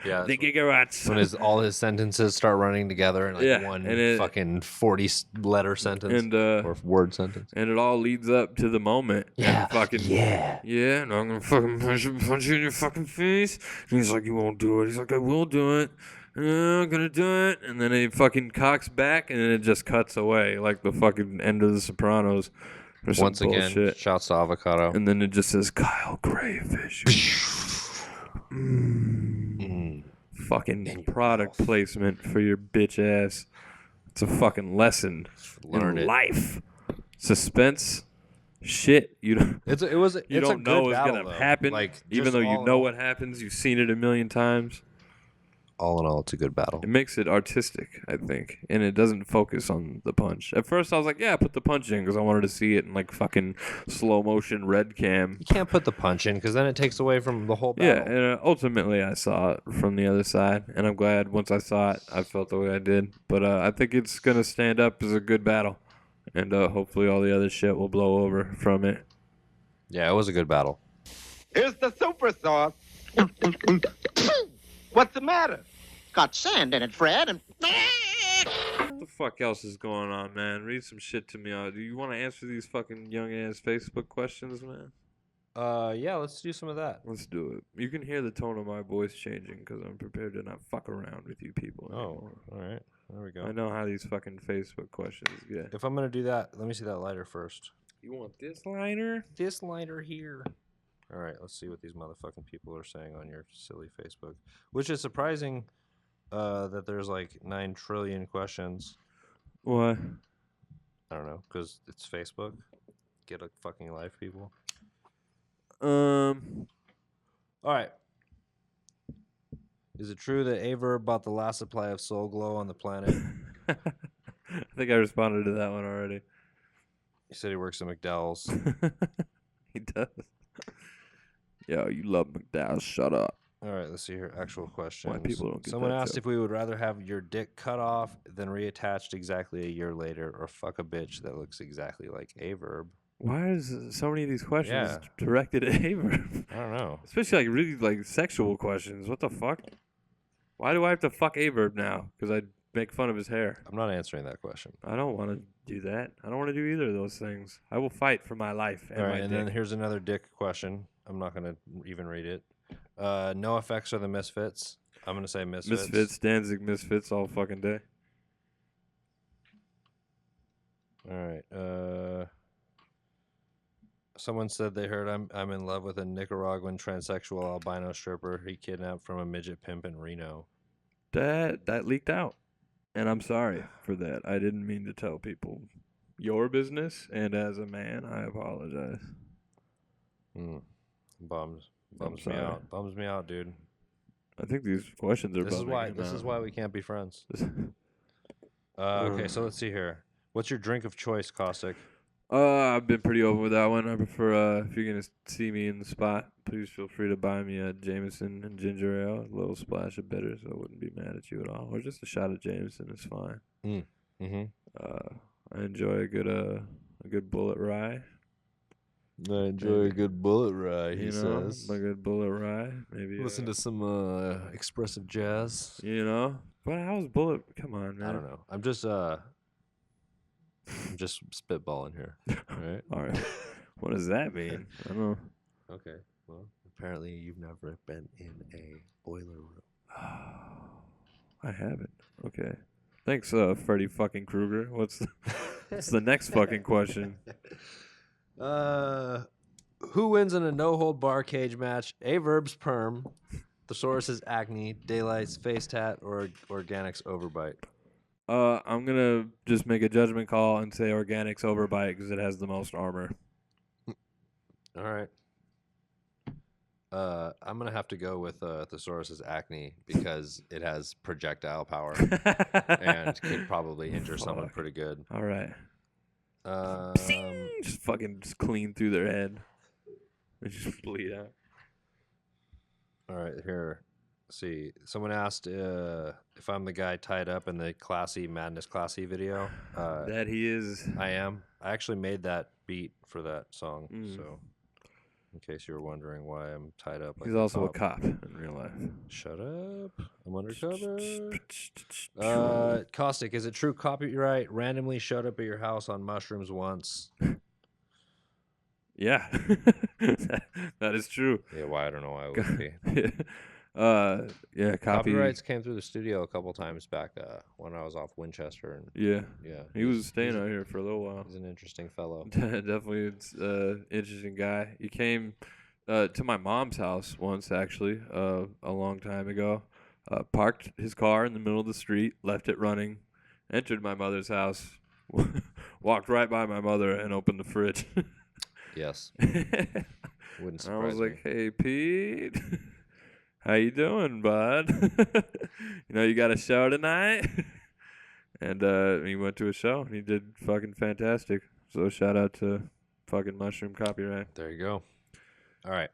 Yeah. The gigawatts. When all his sentences start running together in like one fucking 40-letter sentence or word sentence. And it all leads up to the moment. Yeah. And fucking, yeah. And I'm going to fucking punch you in your fucking face. And he's like, you won't do it. He's like, I will do it. I'm gonna do it. And then he fucking cocks back, and then it just cuts away like the fucking end of The Sopranos. Or some Once again, bullshit. shouts to Avocado. And then it just says Kyle Crayfish. Fucking product placement for your bitch ass. It's a fucking lesson in life. Suspense. Shit, you don't. It's don't know what's gonna happen. Like, even though you know what happens, you've seen it a million times. All in all, it's a good battle. It makes it artistic, I think, and it doesn't focus on the punch. At first, I was like, "Yeah, put the punch in," because I wanted to see it in like fucking slow motion red cam. You can't put the punch in because then it takes away from the whole battle. Yeah, and ultimately, I saw it from the other side, and I'm glad once I saw it, I felt the way I did. But I think it's gonna stand up as a good battle. And hopefully all the other shit will blow over from it. Yeah, it was a good battle. Here's the super sauce. What's the matter? Got sand in it, Fred. And what the fuck else is going on, man? Read some shit to me. Do you want to answer these fucking young ass Facebook questions, man? Yeah, let's do some of that. Let's do it. You can hear the tone of my voice changing because I'm prepared to not fuck around with you people anymore. All right. There we go. I know how these fucking Facebook questions get. If I'm going to do that, let me see that lighter first. You want this lighter? This lighter here. All right, let's see what these motherfucking people are saying on your silly Facebook. Which is surprising that there's like 9 trillion questions. Why? I don't know, because it's Facebook. Get a fucking life, people. All right. Is it true that Averb bought the last supply of Soul Glow on the planet? I think I responded to that one already. He said he works at McDowell's. He does. Yo, you love McDowell's. Shut up. All right, let's see here. Actual questions. Why people don't get Someone that asked joke. if we would rather have your dick cut off than reattached exactly a year later, or fuck a bitch that looks exactly like Averb. Why is so many of these questions Yeah. directed at Aver? I don't know. Especially like really like sexual questions. What the fuck? Why do I have to fuck Averb now? Because I make fun of his hair. I'm not answering that question. I don't want to do that. I don't want to do either of those things. I will fight for my life and All my right, and dick. then here's another dick question. I'm not going to even read it. No effects are the Misfits. I'm going to say Misfits. Misfits, Danzig Misfits all fucking day. All right. Someone said they heard I'm in love with a Nicaraguan transsexual albino stripper he kidnapped from a midget pimp in Reno. That leaked out. And I'm sorry for that. I didn't mean to tell people your business, and as a man, I apologize. Bums me sorry. out. Bums me out, dude. I think these questions are. This is why we can't be friends. Okay, so let's see here. What's your drink of choice, Caustic? I've been pretty open with that one. I prefer if you're gonna see me in the spot, please feel free to buy me a Jameson and ginger ale, a little splash of bitter, so I wouldn't be mad at you at all, or just a shot of Jameson is fine. I enjoy a good bullet rye. I enjoy a good bullet rye. He says a good bullet rye. Maybe listen to some expressive jazz. But how's bullet? Come on, man. I don't know. I'm just spitballing here. All right. All right. What does that mean? I don't know. Okay. Well, apparently you've never been in a boiler room. I haven't. Okay. Thanks, Freddy fucking Krueger. What's the next fucking question? Who wins in a no-hold-bar cage match? Averb's perm, Thesaurus's acne, Daylight's face tat, or Organic's overbite? I'm gonna just make a judgment call and say Organic's overbite because it has the most armor. All right. I'm gonna have to go with Thesaurus's acne because it has projectile power and could probably injure someone pretty good. All right. Just clean through their head. They just bleed out. All right, here. Let's see. Someone asked if I'm the guy tied up in the Madness Classy video. That he is. I am. I actually made that beat for that song, so in case you were wondering why I'm tied up. He's also a cop in real life. Shut up. I'm undercover. Caustic, is it true copyright randomly showed up at your house on mushrooms once? Yeah. That is true. Yeah, why? I don't know why it would be. Yeah, copyrights came through the studio a couple times back when I was off Winchester. And yeah. He was staying out here for a little while. He's an interesting fellow. Definitely, interesting guy. He came to my mom's house once, actually, a long time ago. Parked his car in the middle of the street, left it running, entered my mother's house, walked right by my mother, and opened the fridge. Yes. Wouldn't surprise me. I was like, "Hey, Pete." How you doing, bud? You got a show tonight? And he went to a show, and he did fucking fantastic. So shout out to fucking Mushroom Copyright. There you go. All right.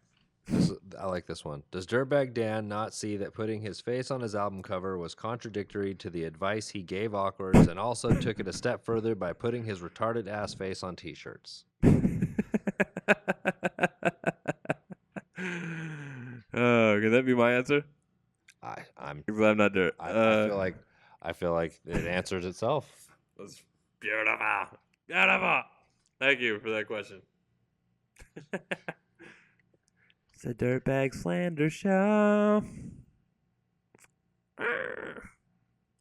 I like this one. Does Dirtbag Dan not see that putting his face on his album cover was contradictory to the advice he gave Awkwards, and also took it a step further by putting his retarded ass face on T-shirts? Can that be my answer? I'm not dirt. I feel like it answers itself. That's beautiful. Beautiful. Thank you for that question. It's a Dirtbag Slander Show.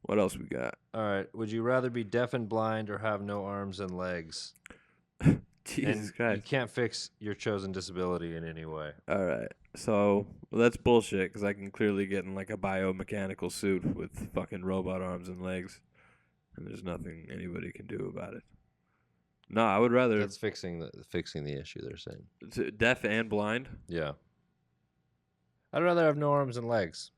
What else we got? All right. Would you rather be deaf and blind or have no arms and legs? Jesus Christ. You can't fix your chosen disability in any way. All right. So that's bullshit because I can clearly get in like a biomechanical suit with fucking robot arms and legs, and there's nothing anybody can do about it. No, I would rather. That's fixing the issue. They're saying deaf and blind. Yeah. I'd rather have no arms and legs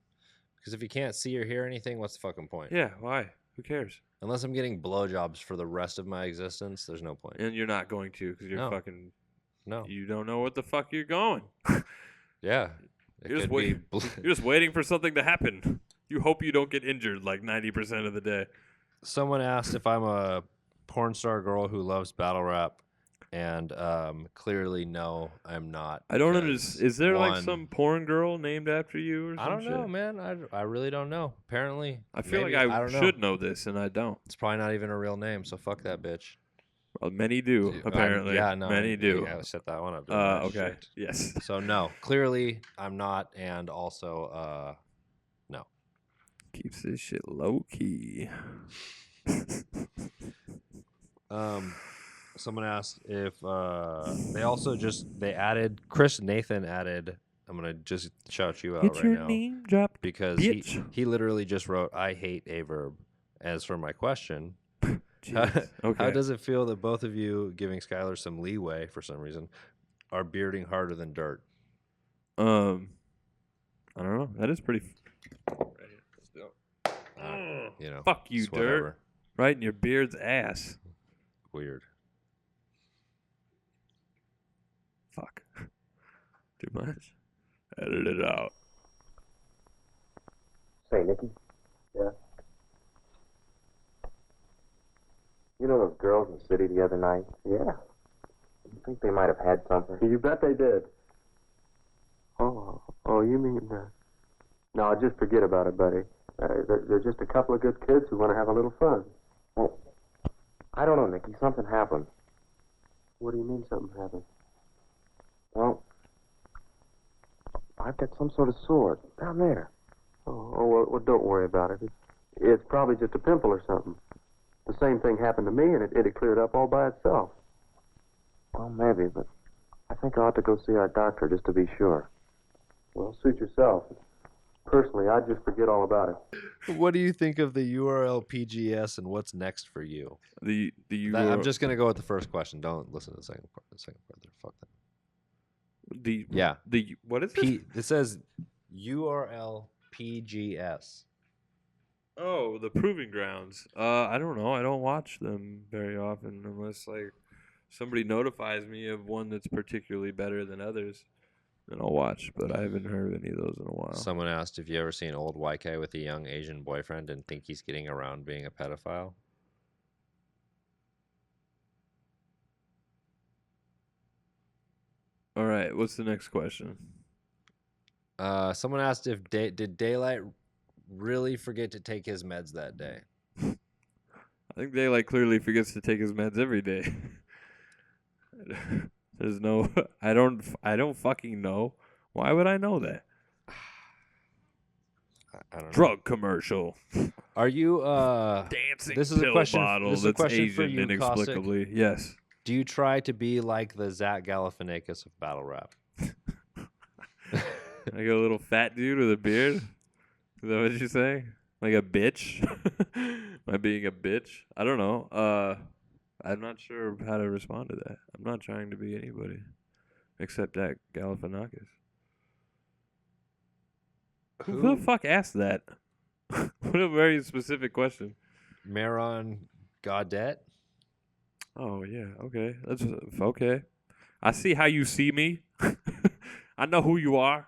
because if you can't see or hear anything, what's the fucking point? Yeah. Why? Who cares? Unless I'm getting blowjobs for the rest of my existence, there's no point. And you're not going to because you're fucking. No. You don't know what the fuck you're going. Yeah. You're just waiting for something to happen. You hope you don't get injured like 90% of the day. Someone asked if I'm a porn star girl who loves battle rap, and clearly no, I'm not. I don't understand. Is there like some porn girl named after you or something? I don't know, man. I really don't know. Apparently. I feel like I should know this, and I don't. It's probably not even a real name, so fuck that bitch. Well, many do, apparently. Many do. I set that one up. Okay. Yes. So no, clearly I'm not, and also no. Keeps this shit low key. Someone asked if they added Chris Nathan added. I'm gonna just shout you out Get right your now name dropped, because bitch. he literally just wrote, "I hate a verb." As for my question. Okay. How does it feel that both of you, giving Skylar some leeway for some reason, are bearding harder than dirt? I don't know. That is pretty. You know. Fuck you, it's dirt. whatever. Right in your beard's ass. Weird. Fuck. Too much. Edit it out. Say, Nicky. Yeah? You know those girls in the city the other night? Yeah. You think they might have had something? You bet they did. Oh, you mean... No, just forget about it, buddy. They're just a couple of good kids who want to have a little fun. Well, I don't know, Nicky. Something happened. What do you mean something happened? Well, I've got some sort of sore down there. Well, don't worry about it. It's probably just a pimple or something. The same thing happened to me, and it cleared up all by itself. Well, maybe, but I think I ought to go see our doctor just to be sure. Well, suit yourself. Personally, I'd just forget all about it. What do you think of the URL PGS and what's next for you? The URL... I'm just going to go with the first question. Don't listen to the second part. The second part there. Fuck that. What is it? It says URL PGS. Oh, the Proving Grounds. I don't know. I don't watch them very often unless like somebody notifies me of one that's particularly better than others. Then I'll watch, but I haven't heard any of those in a while. Someone asked if you ever see an old white guy with a young Asian boyfriend and think he's getting around being a pedophile. All right, what's the next question? Someone asked if did Daylight really forget to take his meds that day? I think Daylight clearly forgets to take his meds every day. There's no, I don't fucking know. Why would I know that? I don't know. Drug commercial. Are you dancing this is pill a question, bottle this is a that's question Asian for you, inexplicably. Caustic. Yes. Do you try to be like the Zach Galifianakis of battle rap? Like a little fat dude with a beard? Is that what you say? Like a bitch? Am I being a bitch? I don't know. I'm not sure how to respond to that. I'm not trying to be anybody except that Galifianakis. Who the fuck asked that? What a very specific question. Maron Gaudet? Oh, yeah. Okay. That's okay. I see how you see me. I know who you are.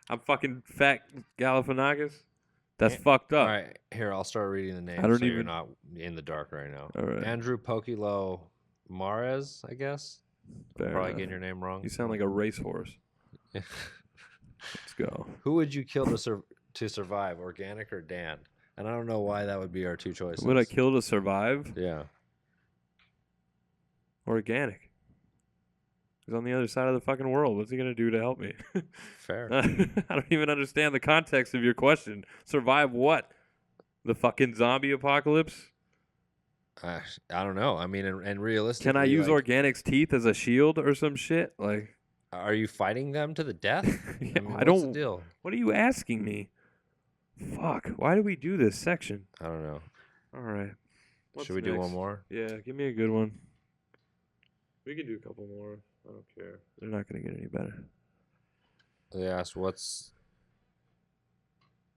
I'm fucking fat Galifianakis. That's fucked up. All right, here, I'll start reading the names so you're not in the dark right now. All right. Andrew Pokilo Mares, I guess. Fair Probably enough. getting your name wrong. You sound like a racehorse. Let's go. Who would you kill to survive, Organic or Dan? And I don't know why that would be our two choices. Would I kill to survive? Yeah. Organic. He's on the other side of the fucking world. What's he going to do to help me? Fair. I don't even understand the context of your question. Survive what? The fucking zombie apocalypse? I don't know. I mean, and realistically, can I use Organic's teeth as a shield or some shit? Like, are you fighting them to the death? Yeah, I mean, I what's don't. the deal? What are you asking me? Fuck. Why do we do this section? I don't know. All right. Should we do one more? Yeah, give me a good one. We can do a couple more. I don't care. They're not going to get any better. They asked, let's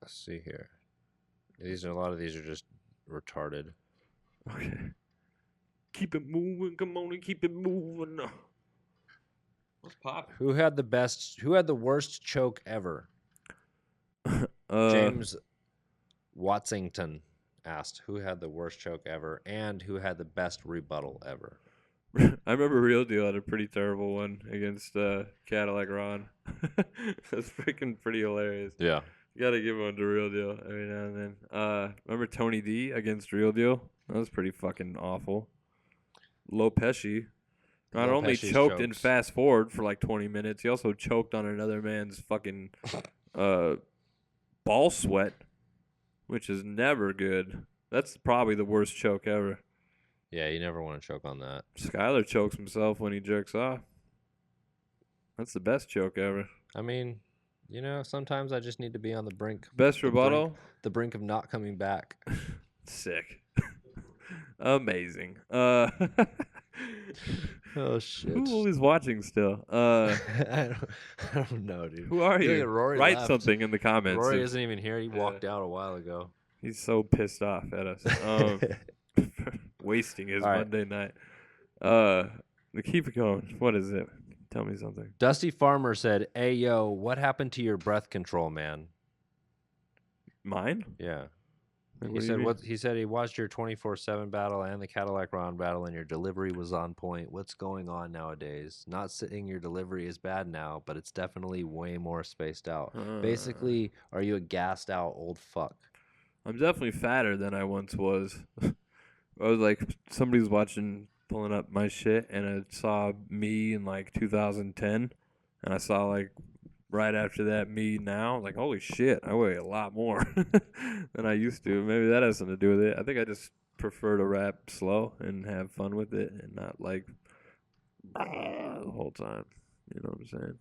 see here. A lot of these are just retarded. Okay. Keep it moving. Come on and keep it moving. What's poppin'? Who had the worst choke ever? James Watsington asked, who had the worst choke ever and who had the best rebuttal ever? I remember Real Deal had a pretty terrible one against Cadillac Ron. That's freaking pretty hilarious. Yeah. You got to give one to Real Deal every now and then. Remember Tony D against Real Deal? That was pretty fucking awful. Pesci not only choked in Fast Forward for like 20 minutes, he also choked on another man's fucking ball sweat, which is never good. That's probably the worst choke ever. Yeah, you never want to choke on that. Skylar chokes himself when he jerks off. That's the best choke ever. I mean, you know, sometimes I just need to be on the brink. Best rebuttal? The brink of not coming back. Sick. Amazing. Oh shit! Who is watching still? I don't know, dude. Who are you? Rory Write left. something in the comments. Rory isn't even here. He walked out a while ago. He's so pissed off at us. Wasting his Monday night. Keep it going. What is it? Tell me something. Dusty Farmer said, "Hey yo, what happened to your breath control, man?" Mine? Yeah. What He do you mean? he said he watched your 24/7 battle and the Cadillac Ron battle, and your delivery was on point. What's going on nowadays? Not saying your delivery is bad now, but it's definitely way more spaced out. Basically, are you a gassed out old fuck? I'm definitely fatter than I once was. I was like, somebody's pulling up my shit, and I saw me in like 2010, and I saw like right after that me now. Like, holy shit, I weigh a lot more than I used to. Maybe that has something to do with it. I think I just prefer to rap slow and have fun with it, and not like the whole time. You know what I'm saying?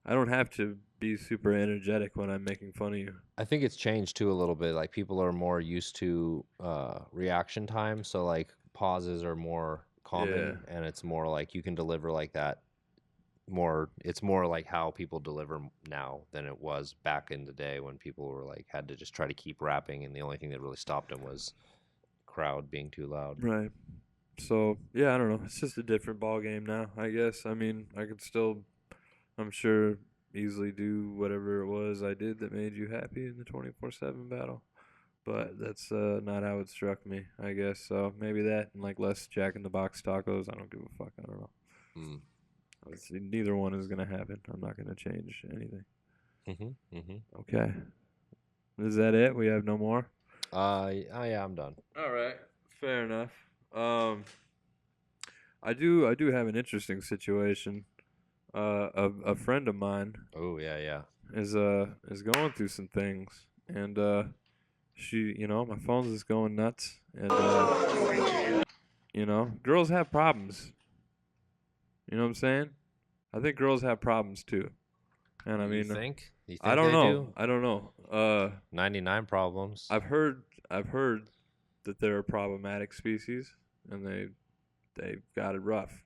I don't have to be super energetic when I'm making fun of you. I think it's changed too a little bit. Like people are more used to reaction time, so like pauses are more common, and it's more like you can deliver like that. It's more like how people deliver now than it was back in the day when people were like had to just try to keep rapping, and the only thing that really stopped them was crowd being too loud. Right. So yeah, I don't know. It's just a different ball game now, I guess. I mean, I could still, I'm sure, easily do whatever it was I did that made you happy in the 24/7 battle, but that's not how it struck me, I guess. So maybe that and like less Jack in the Box tacos. I don't give a fuck. I don't know. Neither one is gonna happen. I'm not gonna change anything. Okay. Is that it? We have no more. Yeah, I'm done. All right. Fair enough. I do have an interesting situation. A friend of mine. Oh yeah. Is going through some things, and she, my phone's just going nuts, and girls have problems. You know what I'm saying? I think girls have problems too, and I mean, you think I don't they know. do? I don't know. 99 problems. I've heard that they're a problematic species, and they've got it rough.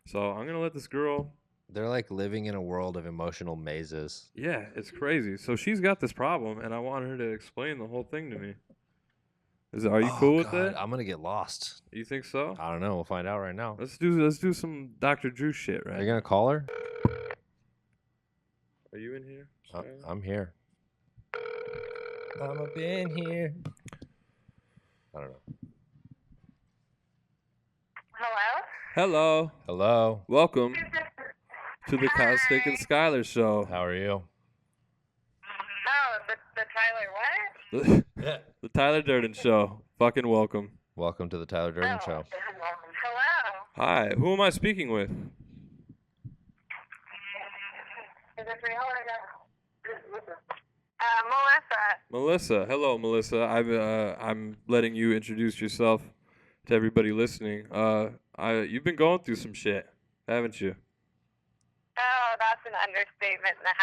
So I'm gonna let this girl. They're like living in a world of emotional mazes. Yeah, it's crazy. So she's got this problem, and I want her to explain the whole thing to me. Are you cool with that? I'm gonna get lost. You think so? I don't know. We'll find out right now. Let's do some Dr. Drew shit, right? Are you gonna call her? Are you in here? I'm here. I'm up in here. I don't know. Hello? Hello. Welcome to the Caustic and Skylar show. How are you? Oh, the Tyler what? The Tyler Durden show. Fucking welcome. Welcome to the Tyler Durden show. Hello? Hi. Who am I speaking with? Is it real or no? Melissa. Melissa. Hello, Melissa. I'm letting you introduce yourself to everybody listening. You've been going through some shit, haven't you? Oh, that's an understatement and a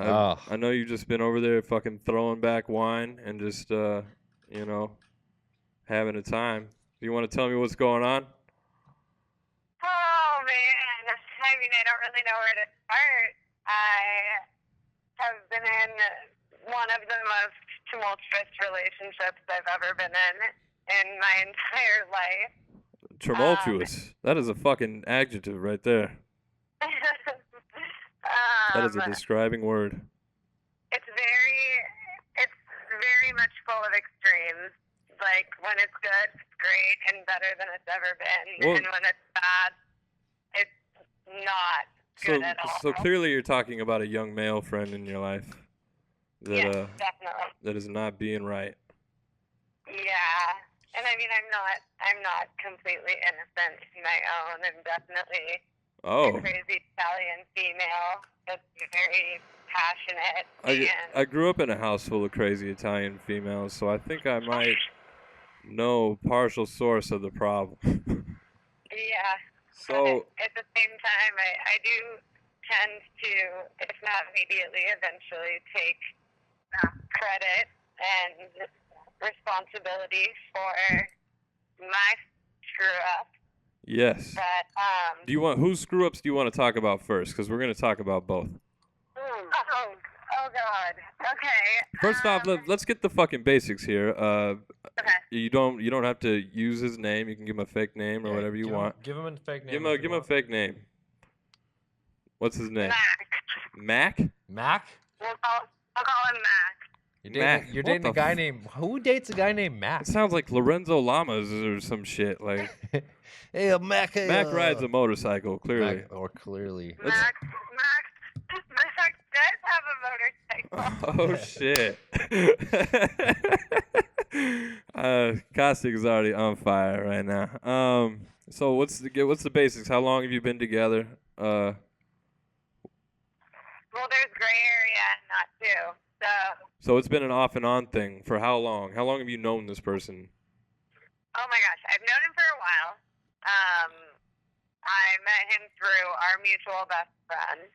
half. I know you've just been over there fucking throwing back wine and just, having a time. Do you want to tell me what's going on? Oh, man. I mean, I don't really know where to start. I have been in one of the most tumultuous relationships I've ever been in my entire life. Tumultuous. That is a fucking adjective right there. That is a describing word. It's very much full of extremes. Like, when it's good, it's great and better than it's ever been. Well, and when it's bad, it's not good at all. So clearly you're talking about a young male friend in your life that, yes, definitely. that is not being right. Yeah. And I mean, I'm not completely innocent in my own. I'm definitely a crazy Italian female that's very passionate. I grew up in a house full of crazy Italian females, so I think I might know partial source of the problem. Yeah. So but at the same time, I do tend to, if not immediately, eventually take credit and responsibility for my screw up. Yes. But, Do you want whose screw ups do you want to talk about first? Because we're gonna talk about both. Oh God. Okay. First off, let's get the fucking basics here. Okay. You don't have to use his name. You can give him a fake name or whatever you want. Give him a fake name. Give him a fake name. What's his name? Mac. Mac? I'll call him Mac. You're dating a guy named... Who dates a guy named Mac? It sounds like Lorenzo Lamas or some shit. Like, hey, Mac. Hey, Mac rides a motorcycle, clearly. Mac, or clearly. Mac does have a motorcycle. Oh shit. Caustics is already on fire right now. So what's the basics? How long have you been together? Well, there's gray area and that too. So it's been an off and on thing for how long? How long have you known this person? Oh my gosh, I've known him for a while. I met him through our mutual best friend.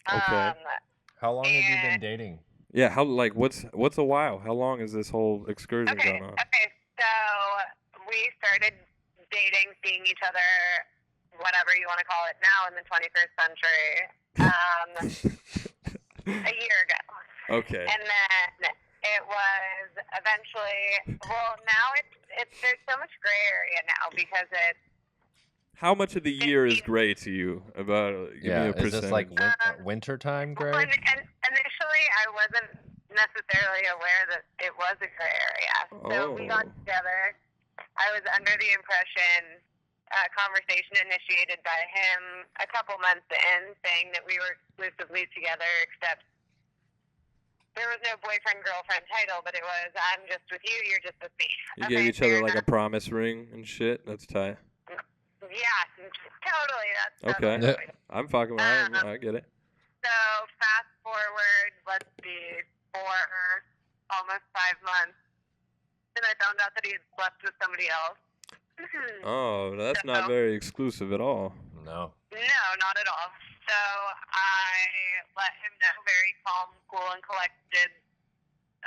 Okay. How long have you been dating? Yeah, what's a while? How long has this whole excursion gone on? Okay, so we started dating, seeing each other, whatever you want to call it now in the 21st century, a year ago. Okay. And then it was eventually, well, now there's so much gray area now because it's. How much of the year is gray to you? Give me a percentage. Is this like winter time gray? And initially, I wasn't necessarily aware that it was a gray area. So we got together. I was under the impression, conversation initiated by him a couple months in, saying that we were exclusively together, except there was no boyfriend-girlfriend title, but it was, I'm just with you, you're just with me. You gave each other like a promise ring and shit? That's tight. Yeah, totally. That's okay. totally. I'm fucking with I get it. So fast forward, let's see, almost 5 months, and I found out that he had slept with somebody else. Oh, that's not very exclusive at all. No. No, not at all. So I let him know, very calm, cool, and collected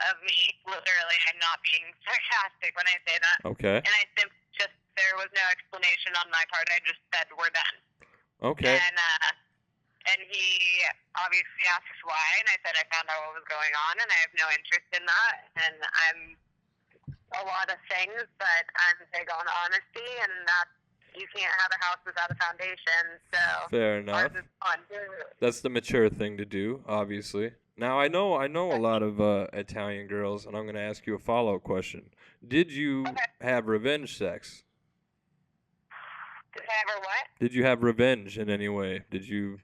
of me. Literally, I'm not being sarcastic when I say that. Okay. And I simply there was no explanation on my part. I just said, we're done. Okay. And he obviously asked why, and I said I found out what was going on, and I have no interest in that. And I'm a lot of things, but I'm big on honesty, and that you can't have a house without a foundation. So fair enough. That's the mature thing to do, obviously. Now I know a lot of Italian girls, and I'm going to ask you a follow-up question. Did you have revenge sex? Did I ever what? Did you have revenge in any way? Did you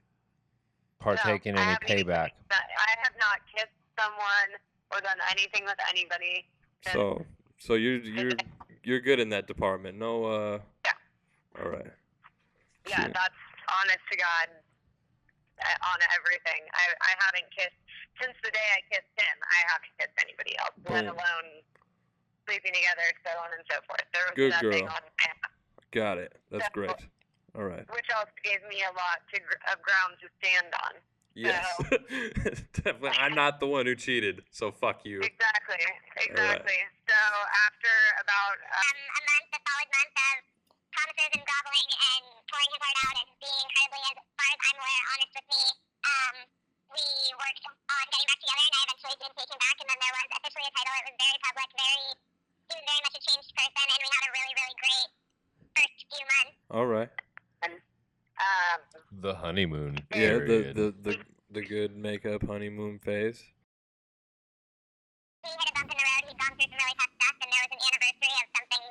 partake in any payback? I have not kissed someone or done anything with anybody. So you're good in that department. No. Yeah. All right. Yeah, that's honest to God. On everything, I haven't kissed since the day I kissed him. I haven't kissed anybody else, let alone sleeping together, so on and so forth. There was good nothing girl. on my. Got it. That's great. All right. Which also gave me a lot of ground to stand on. Yes. So. Definitely. I'm not the one who cheated, so fuck you. Exactly. Right. So after about a solid month of promises and groveling and pouring his heart out and being incredibly, as far as I'm aware, honest with me, we worked on getting back together, and I eventually did take him back, and then there was officially a title. It was very public, he was very much a changed person, and we had a really, really great first few months. All right. The honeymoon. Yeah, period. the good makeup honeymoon phase. He hit a bump in the road. He'd gone through some really tough stuff, and there was an anniversary of something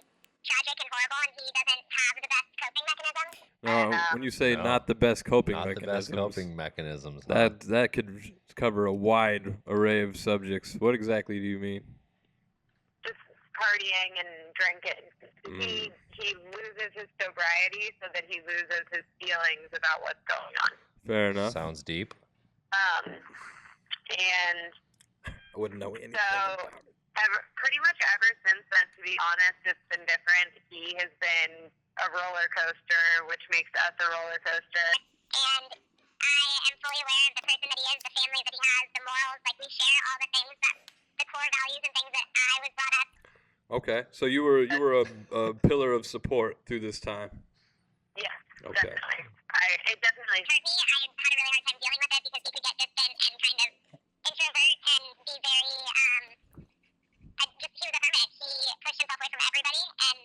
tragic and horrible, and he doesn't have the best coping mechanisms. No, when you say not the best coping mechanisms, the best coping mechanisms. That could cover a wide array of subjects. What exactly do you mean? Just partying and drinking. He loses his sobriety so that he loses his feelings about what's going on. Fair enough. Sounds deep. And I wouldn't know anything. so pretty much ever since then, to be honest, it's been different. He has been a roller coaster, which makes us a roller coaster. And I am fully aware of the person that he is, the family that he has, the morals. Like, we share all the things the core values and things that I was brought up. Okay, so you were a pillar of support through this time. Yes, Okay. definitely. It definitely For me, I had a really hard time dealing with it because he could get distant and kind of introvert and be very, he was a hermit. He pushed himself away from everybody, and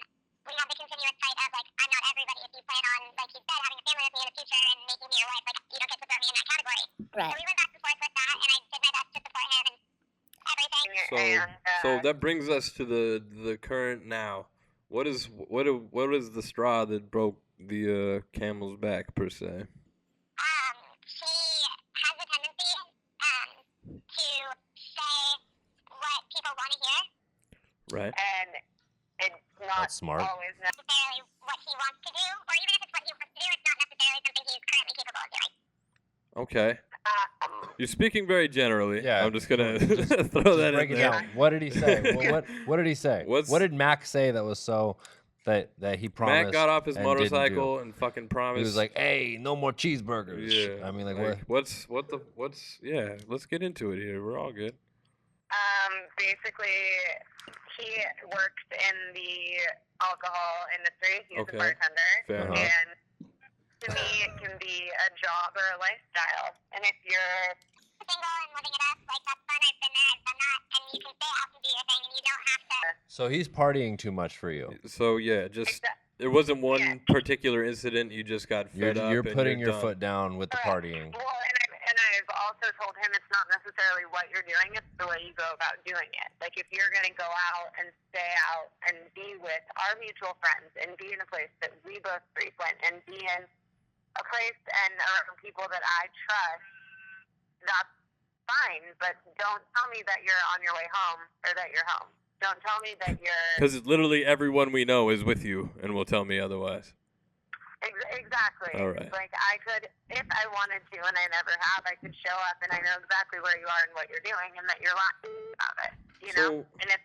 we had the continuous fight of, like, I'm not everybody. If you plan on, like you said, having a family with me in the future and making me your wife, like, you don't get to throw me in that category. Right. So we went back and forth with that, and I did my best to support him and everything. So that brings us to the current now. What is the straw that broke the camel's back per se? She has a tendency to say what people want to hear. Right. And it's not That's smart. always Necessarily what he wants to do, or even if it's what he wants to do, it's not necessarily something he's currently capable of doing. Okay. You're speaking very generally. Yeah. I'm just gonna throw that break in it there. down. What did he say? What did he say? What did Mac say that was so that he promised? Mac got off his and didn't motorcycle do? and fucking promised. He was like, "Hey, no more cheeseburgers." Yeah. I mean, like what? Yeah. Let's get into it here. We're all good. Basically, he works in the alcohol industry. He's a bartender. Fair enough. And to me, it can be a job or a lifestyle. And if you're single and living it up, like, that's fun. I've been there, I've done that, and you can stay out and do your thing, and you don't have to. So he's partying too much for you. So yeah, just there wasn't one particular incident. You just got fed up. You're and putting your done. foot down with the partying. Well, and I've also told him it's not necessarily what you're doing, it's the way you go about doing it. Like, if you're going to go out and stay out and be with our mutual friends and be in a place that we both frequent and be in a place and around people that I trust, that's fine. But don't tell me that you're on your way home or that you're home. Don't tell me that you're... Because literally everyone we know is with you and will tell me otherwise. Exactly. All right. Like, I could, if I wanted to, and I never have, I could show up and I know exactly where you are and what you're doing and that you're lying about it. You know? And if...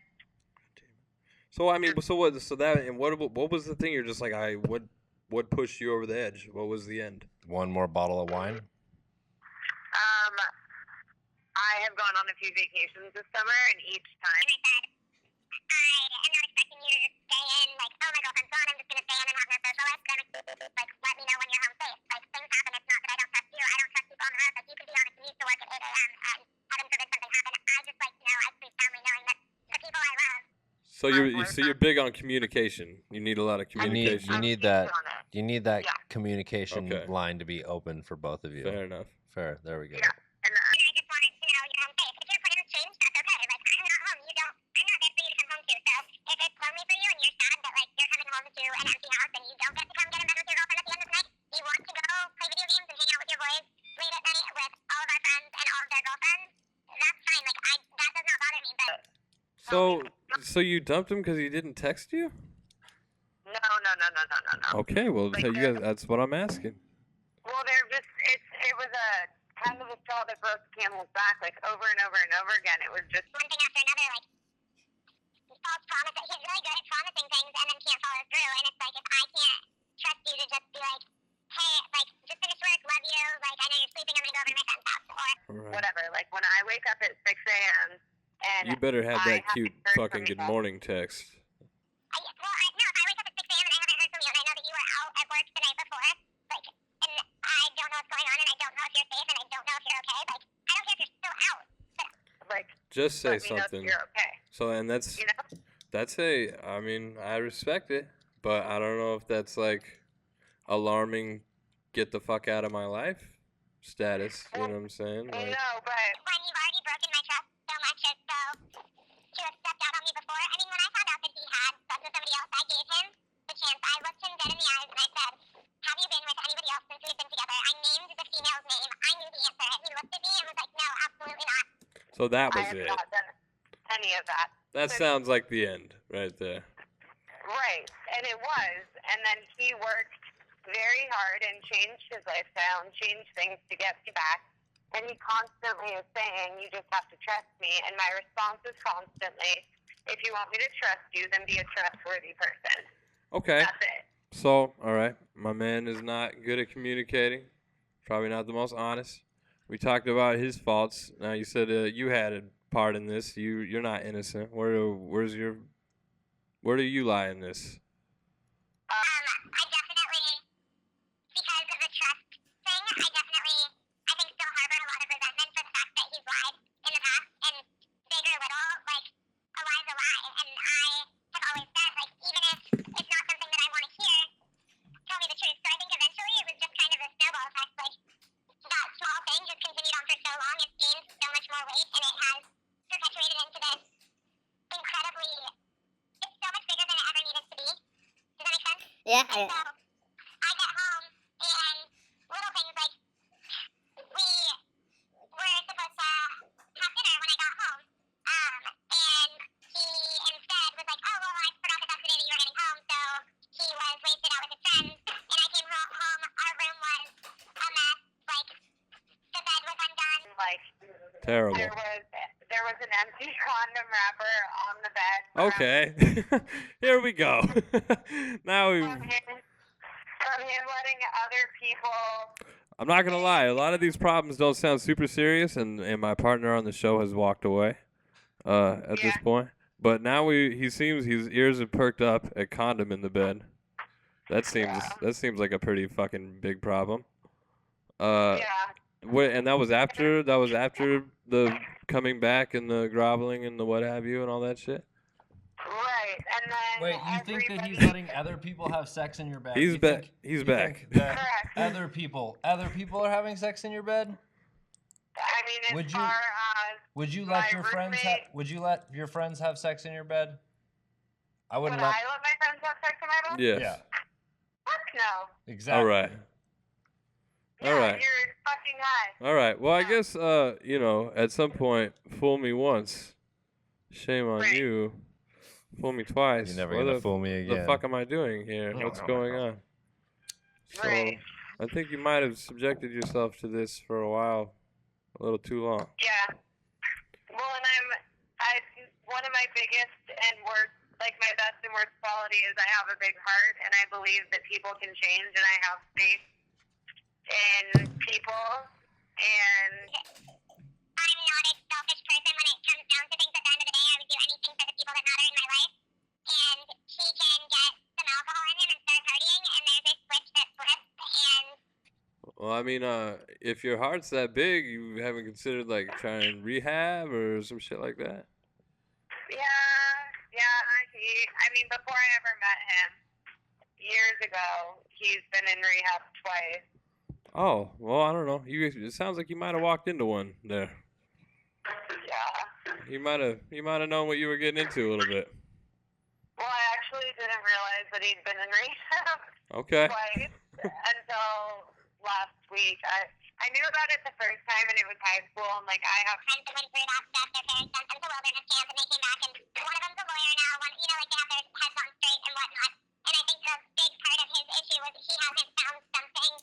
So I mean, so what? So that and what was the thing? You're just like, what pushed you over the edge? What was the end? One more bottle of wine. I have gone on a few vacations this summer, and each time... I am not expecting you to just stay in, like, oh, my girlfriend's gone, I'm just going to stay in and have no social life. Like, let me know when you're home safe. Like, things happen. It's not that I don't trust you. I don't trust people on the road. Like, you can be honest and used to work at 8 a.m. and heaven forbid something happen. I just like to know, I sleep soundly knowing that the people I love. So you're big on communication. You need a lot of communication. You need that communication line to be open for both of you. Fair enough. Fair. There we go. And I just wanted to know you're home safe. If your plans change, that's okay. Like, I'm not home. I'm not there for you to come home to. So if it's lonely for you and you're sad that, like, you're coming home to an empty house and you don't get to come get in bed with your girlfriend at the end of the night, you want to go play video games and hang out with your boys late at night with all of our friends and all of their girlfriends, that's fine. Like, that does not bother me. But So you dumped him because he didn't text you? No. Okay, well, Like, you guys, that's what I'm asking. Well, it was a kind of a straw that broke the camel's back, like, over and over and over again. It was just one thing after another, like, false promises. He's really good at promising things and then can't follow through. And it's like, if I can't trust you to just be like, hey, like, just finish work, love you, like, I know you're sleeping, I'm going to go over to my friend's house, or whatever. Like, when I wake up at 6 a.m. and You better have that I cute haven't heard fucking from good you. morning text. no, if I wake up at 6 a.m. and I haven't heard from you and I know that you were out at work the night before, like, and I don't know what's going on and I don't know if you're safe and I don't know if you're okay, like, I don't care if you're still out, but, like, Just say let me know if something. you're okay. So, and that's, You know? I mean, I respect it, but I don't know if that's like alarming, get the fuck out of my life status. You know what I'm saying? Like, No, but when you've already broken my trust so much as so to have stepped out on me before, I mean, when I found out that he had slept with somebody else, I gave him the chance. I looked him dead in the eyes and I said, have you been with anybody else since we've been together? I named the female's name. I knew the answer. He looked at me and was like, no, absolutely not. so that I was have it. not done any of that. That sounds like the end right there. Right, and it was. And then he worked very hard and changed his lifestyle and changed things to get me back. And he constantly is saying, you just have to trust me. And my response is constantly, if you want me to trust you, then be a trustworthy person. Okay. That's it. So, all right, my man is not good at communicating. Probably not the most honest. We talked about his faults. Now you said you had a part in this. You're not innocent. Where do you lie in this? I definitely and I have always said, like, even if it's not something that I want to hear, tell me the truth. So I think eventually it was just kind of a snowball effect. Like, that small thing just continued on for so long. It's gained so much more weight, and it has perpetuated into this incredibly, it's so much bigger than it ever needed to be. Does that make sense? Yeah. And so I get home, and little things like, we were supposed to have dinner when I got home, and he instead was like, oh, well, I forgot that that's the day that you were getting home, so he was wasted out with his friends, and I came home, our room was a mess, like, the bed was undone. Like, Terrible. There was an empty condom wrapper on the bed. Okay. Here we go. Now we. From him letting other people. I'm not gonna lie. A lot of these problems don't sound super serious, and my partner on the show has walked away. At this point, but now he seems his ears have perked up at condom in the bed. That seems like a pretty fucking big problem. And that was after the coming back and the groveling and the what have you and all that shit. Right, and then. Wait, you think that he's letting other people have sex in your bed? He's back. He's back. That other people are having sex in your bed? I mean, Would you let your friends would you let your friends have sex in your bed? I wouldn't Would I let my friends have sex in my bed? Yes. Yeah. Fuck no. Exactly. All right. All right. You're fucking high. All right. Well, I guess at some point, fool me once, shame on you. Fool me twice. You're never gonna fool me again. The fuck am I doing here? What's going on? So, I think you might have subjected yourself to this for a while, a little too long. Yeah. Well, and one of my biggest and worst, like my best and worst quality is I have a big heart, and I believe that people can change, and I have faith in people, and I'm not a selfish person when it comes down to things. At the end of the day, I would do anything for the people that matter in my life, and he can get some alcohol in him and start partying, and there's a switch that flips, and Well, I mean, if your heart's that big, you haven't considered like trying rehab or some shit like that? yeah, I mean, before I ever met him, years ago, he's been in rehab twice. Oh, well, I don't know. It sounds like you might have walked into one there. Yeah. You might have known what you were getting into a little bit. Well, I actually didn't realize that he'd been in rehab Okay. twice until last week. I knew about it the first time, and it was high school, and like I have friends that went through that stuff. Their parents sent them to wilderness camp, and they came back, and one of them's a lawyer now. One, like they have their heads on straight and whatnot. And I think a big part of his issue was he hasn't found something,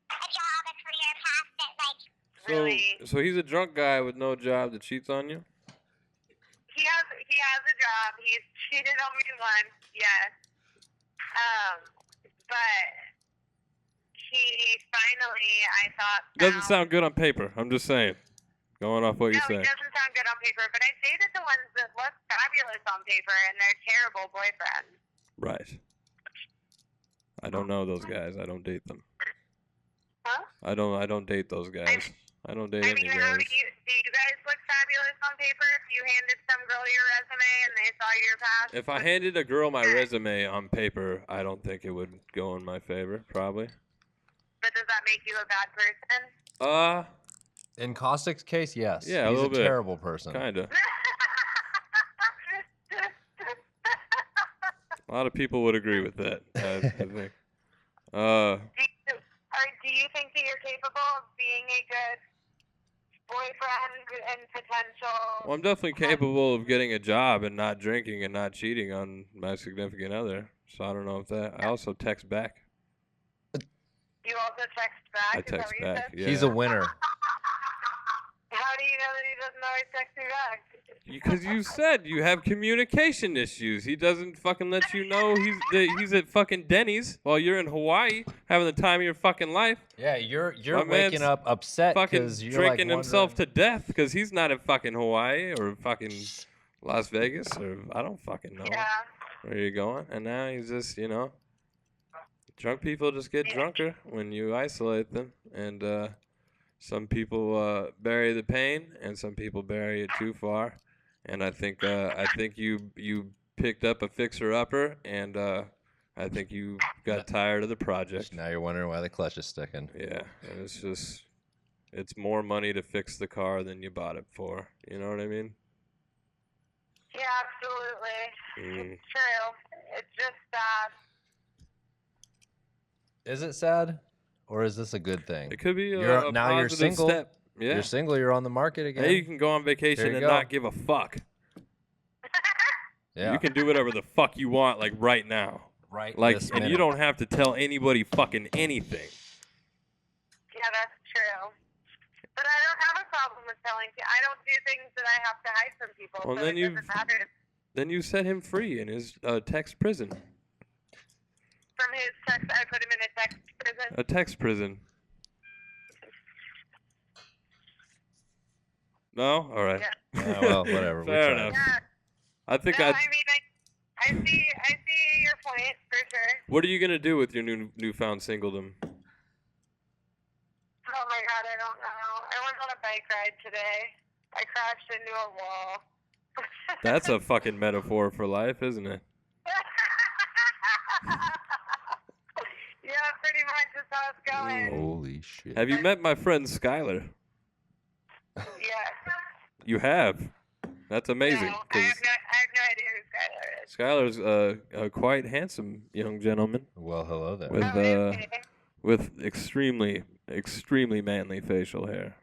a job, a career path that like really. So he's a drunk guy with no job that cheats on you? He has a job. He's cheated on me once, yes. But he finally, I thought. Doesn't sound good on paper. I'm just saying. Going off what you're No, saying. it doesn't sound good on paper. But I dated the ones that look fabulous on paper, and they're terrible boyfriends. Right. I don't know those guys. I don't date them. Huh? I don't date those guys. I don't date any How guys. do you guys look fabulous on paper if you handed some girl your resume and they saw your past? If I handed a girl my resume on paper, I don't think it would go in my favor, probably. But does that make you a bad person? In Caustic's case, yes. Yeah, He's a little bit. terrible person. Kinda. A lot of people would agree with that, I think. Do you think that you're capable of being a good boyfriend and potential? Well, I'm definitely capable of getting a job and not drinking and not cheating on my significant other. So I don't know if that. I also text back. You also text back? I Is that text what you back. said? Yeah. He's a winner. How do you know that he doesn't always text me back? Because you said you have communication issues. He doesn't fucking let you know he's at fucking Denny's while you're in Hawaii having the time of your fucking life. Yeah, you're My waking man's up upset fucking because you're drinking like himself to death because he's not in fucking Hawaii or fucking Las Vegas or I don't fucking know where you're going. And now he's just, drunk people just get drunker when you isolate them. And some people bury the pain and some people bury it too far. and I think you picked up a fixer-upper, and I think you got tired of the project. Now you're wondering why the clutch is sticking. Yeah, and it's more money to fix the car than you bought it for. You know what I mean? Yeah, absolutely. It's true. It's just Is it sad, or is this a good thing? It could be You're a now you're positive single. step. Yeah. You're single. You're on the market again. Now you can go on vacation There you and go. not give a fuck. Yeah. You can do whatever the fuck you want, like right now. Right. Like, this and minute. you don't have to tell anybody fucking anything. yeah, that's true. But I don't have a problem with telling people. I don't do things that I have to hide from people. Well, so then it you doesn't matter. then you set him free in his text prison. From his text, I put him in a text prison. A text prison. No? All right. Yeah. Well, whatever. we Fair tried. enough. Yeah. I think No, I. I mean, I see your point for sure. What are you gonna do with your newfound singledom? Oh my god, I don't know. I went on a bike ride today. I crashed into a wall. That's a fucking metaphor for life, isn't it? Yeah, pretty much is how it's going. Holy shit. Have you met my friend Skylar? Yeah. You have. That's amazing. No, I have no idea who Skylar is. Skylar's a quite handsome young gentleman. Well, hello there. With extremely manly facial hair.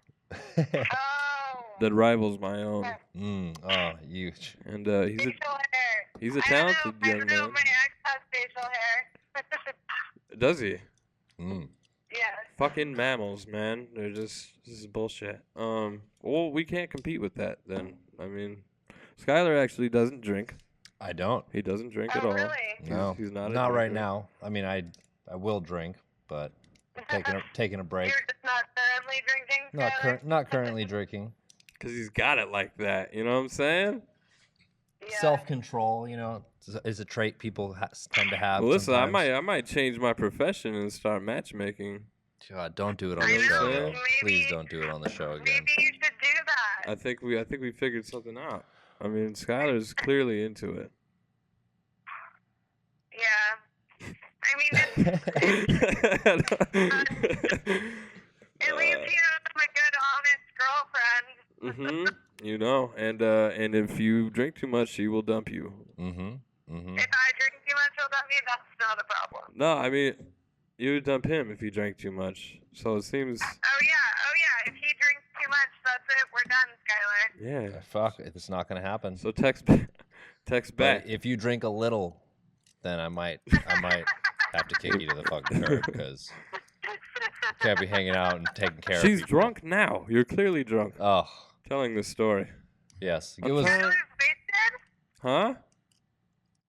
That rivals my own. Oh, huge. And Facial hair. he's a talented young I don't know man. if my ex has facial hair. Does he? Yeah. Fucking mammals, man. This is bullshit. Well, we can't compete with that then. I mean, Skylar actually doesn't drink. I don't. He doesn't drink at all. Really? No, he's not. Not right now. I mean, I will drink, but taking a break. You're just not currently drinking, Skylar? Not currently drinking. Because he's got it like that. You know what I'm saying? Yeah. Self-control, is a trait people tend to have. Well, listen, sometimes. I might change my profession and start matchmaking. God, don't do it on the show. Though. Please don't do it on the show again. Maybe you should do that. I think we figured something out. I mean, Skylar's clearly into it. Yeah. I mean, at least I'm a good, honest girlfriend. You know, and if you drink too much, she will dump you. If I drink too much, she'll dump me. That's not a problem. No, I mean, you would dump him if he drank too much. So it seems. Oh yeah. If he drinks too much, that's it. We're done, Skylar. Yeah. Fuck, it's not gonna happen. So text back. But if you drink a little, then I might have to kick you to the fucking curb because can't be hanging out and taking care of She's people. drunk now. You're clearly drunk. Oh. Telling the story. Yes. It was. Skylar's wasted? Huh?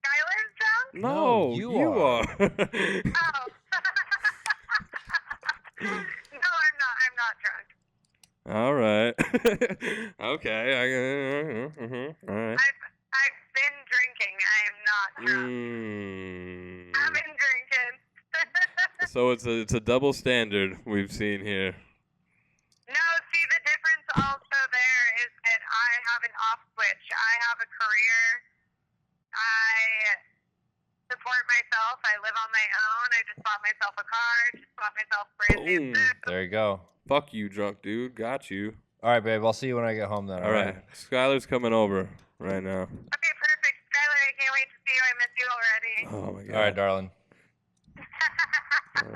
Skylar's drunk? No, you are. Oh. No, I'm not drunk. All right. Okay. All right. I've been drinking. I am not drunk. I've been drinking. So it's a double standard we've seen here. No, see, the difference also there is that I have an off switch. I have a career. I support myself. I live on my own. I just bought myself a car. Just bought myself brand new food. There you go. Fuck you, drunk dude. Got you. All right, babe. I'll see you when I get home then. All right. Skylar's coming over right now. Okay, perfect. Skylar, I can't wait to see you. I miss you already. Oh my god. All right, darling.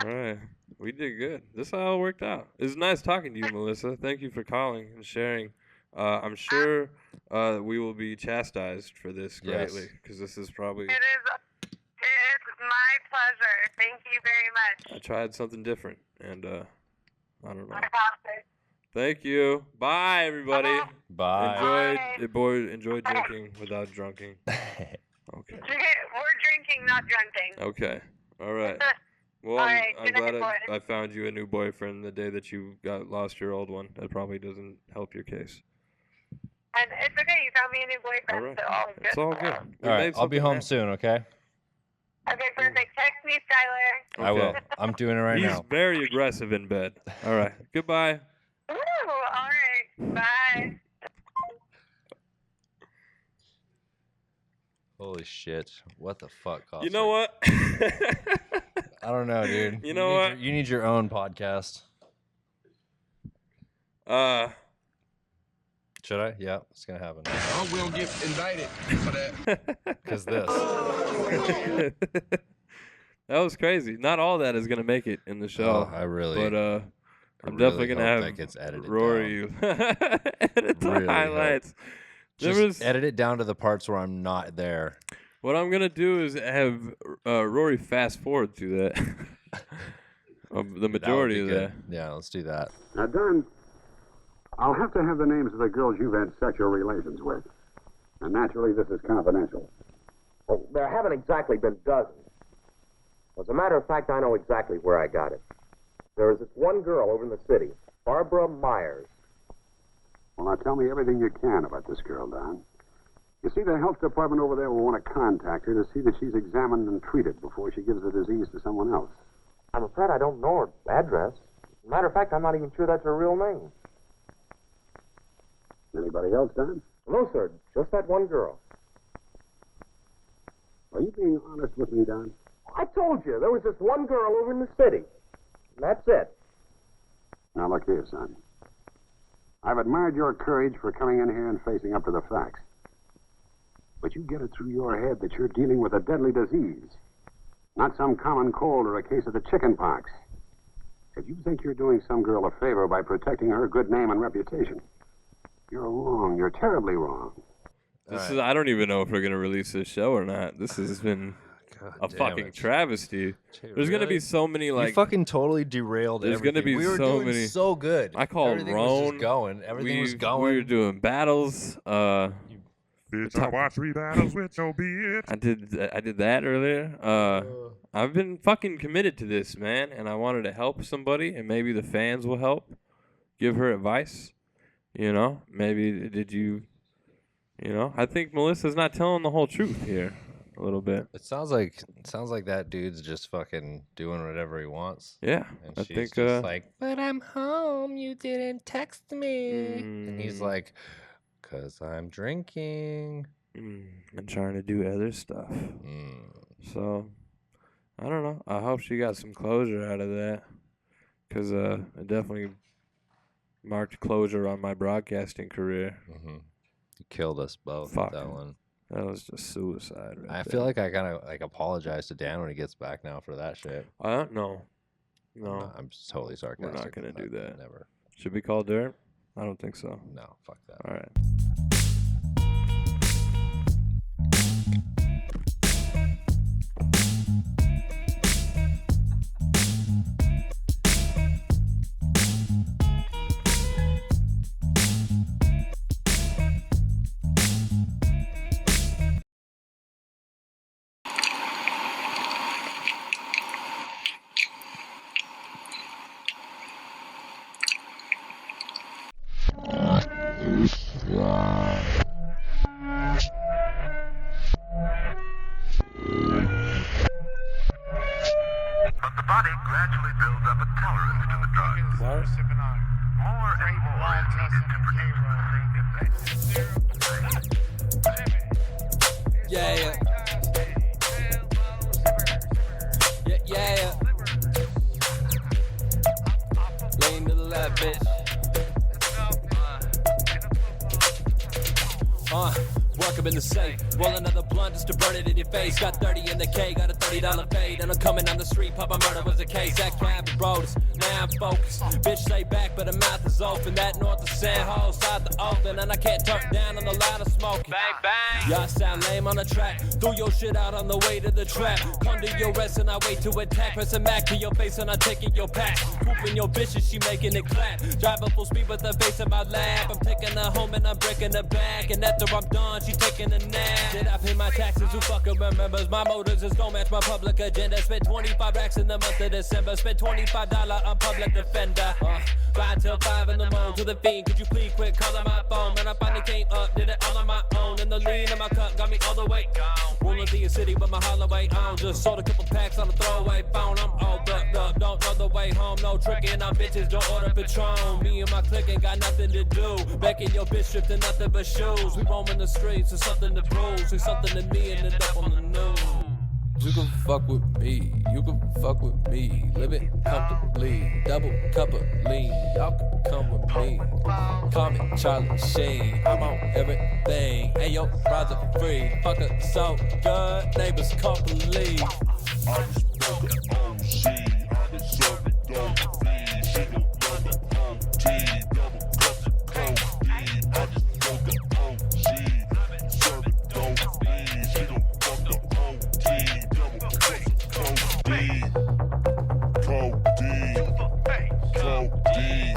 All right. We did good. This all worked out. It was nice talking to you, Melissa. Thank you for calling and sharing. I'm sure we will be chastised for this greatly because this is probably. It is my pleasure. Thank you very much. I tried something different, and I don't know. Fantastic. Thank you. Bye, everybody. Bye. Enjoy drinking without drunking. Okay. We're drinking, not drunking. Okay. All right. Well, All right, I'm good night, glad boys. I found you a new boyfriend the day that you lost your old one. That probably doesn't help your case. And it's okay. You found me a new boyfriend, All right. so all is good. It's all good. We All made right, I'll be something home happen. soon. Okay. Okay, perfect. Text me, Skylar. I will. I'm doing it right He's now. very aggressive in bed. All right. Goodbye. Ooh, all right. Bye. Holy shit. What the fuck, Caustic? You know what? I don't know, dude. You know what? You need your own podcast. Should I? Yeah, it's going to happen. I will get indicted for that. Because this. That was crazy. Not all that is gonna make it in the show. Oh, I really. But I'm definitely gonna have that gets edited Rory edit the highlights. Just edit it down to the parts where I'm not there. What I'm gonna do is have Rory fast forward to that. The majority of that. Yeah, let's do that. Now, Don, I'll have to have the names of the girls you've had sexual relations with. And naturally, this is confidential. Well, there haven't exactly been dozens. As a matter of fact, I know exactly where I got it. There is this one girl over in the city, Barbara Myers. Well, now tell me everything you can about this girl, Don. You see, the health department over there will want to contact her to see that she's examined and treated before she gives the disease to someone else. I'm afraid I don't know her address. As a matter of fact, I'm not even sure that's her real name. Anybody else, Don? No, sir. Just that one girl. Are you being honest with me, Don? I told you, there was this one girl over in the city. And that's it. Now, look here, son. I've admired your courage for coming in here and facing up to the facts. But you get it through your head that you're dealing with a deadly disease. Not some common cold or a case of the chicken pox. If you think you're doing some girl a favor by protecting her good name and reputation, you're wrong. You're terribly wrong. I don't even know if we're going to release this show or not. This has been a fucking travesty. There's going to be so many, like... You fucking totally derailed There's going to be we were so doing many... so good. I called Everything Rone. was just going. Everything was going. We were doing battles. Bitch, I watched 3 battles with no bitch. I did that earlier. I've been fucking committed to this, man, and I wanted to help somebody, and maybe the fans will help. Give her advice. You know, maybe did you... You know, I think Melissa's not telling the whole truth here a little bit. It sounds like that dude's just fucking doing whatever he wants. Yeah, and I she's think just like, but I'm home. You didn't text me, and he's like, 'cause I'm drinking and trying to do other stuff. So I don't know. I hope she got some closure out of that, 'cause it definitely marked closure on my broadcasting career. You killed us both with that one. That was just suicide. I feel like I gotta apologize to Dan when he gets back now for that shit. No. I'm just totally sarcastic. We're not gonna do that. Never. Should we call Dirt? I don't think so. No, fuck that. All right. But the body gradually builds up a tolerance to the drug. More and more is needed to produce the same effect. Yeah. Lean to the left, bitch. Work up in the safe. Roll another blunt just to burn it in your face. Got 30 in the K, got a $30 fade. And I'm coming down the street, pop a murder was a case. That cab rolled us, now I'm focused. Bitch stay back, but her mouth is open. That north of San Jose, side the Oakland. And I can't turn down on the line of smoking. Bang, bang. Y'all sound lame on the track. Threw your shit out on the way to the trap. Come to your rest and I wait to attack. Press a Mac to your face and I taking your pack. Pooping your bitches, she making it clap. Driving full speed with the face in my lap. I'm taking her home and I'm breaking her back. And after I'm done, she taking a nap. Did I pay my taxes? Who fucking remembers? My motives just don't match my public agenda. Spent 25 racks in the month of December. Spent $25 on public defender. Ride till 5 in the morning to the fiend. Could you please quit calling my phone? Man, I finally came up, did it all on my own. And the lean in my cup got me all the way gone. Rolling through your city with my Holloway on. Just sold a couple packs on a throwaway phone. I'm all bucked up, don't know the way home. No tricking on bitches, don't order Patron. Me and my clique ain't got nothing to do. Making your bitch strip to nothing but shoes. We roaming the streets, it's something to prove. Say something to me and end up on the news. You can fuck with me, you can fuck with me. Live it comfortably, double cup of lean. Y'all can come with me. Call me Charlie Sheen, I'm on everything. Hey yo, rides are free. Fuck it so good, neighbors can't believe. I just broke an OG, I deserve it, don't feed. She gon' love the OG, double cups of codeine. I just broke an OG, serve it, don't feed. She gon' fuck the OG, double cups of codeine. Codeine, codeine, codeine,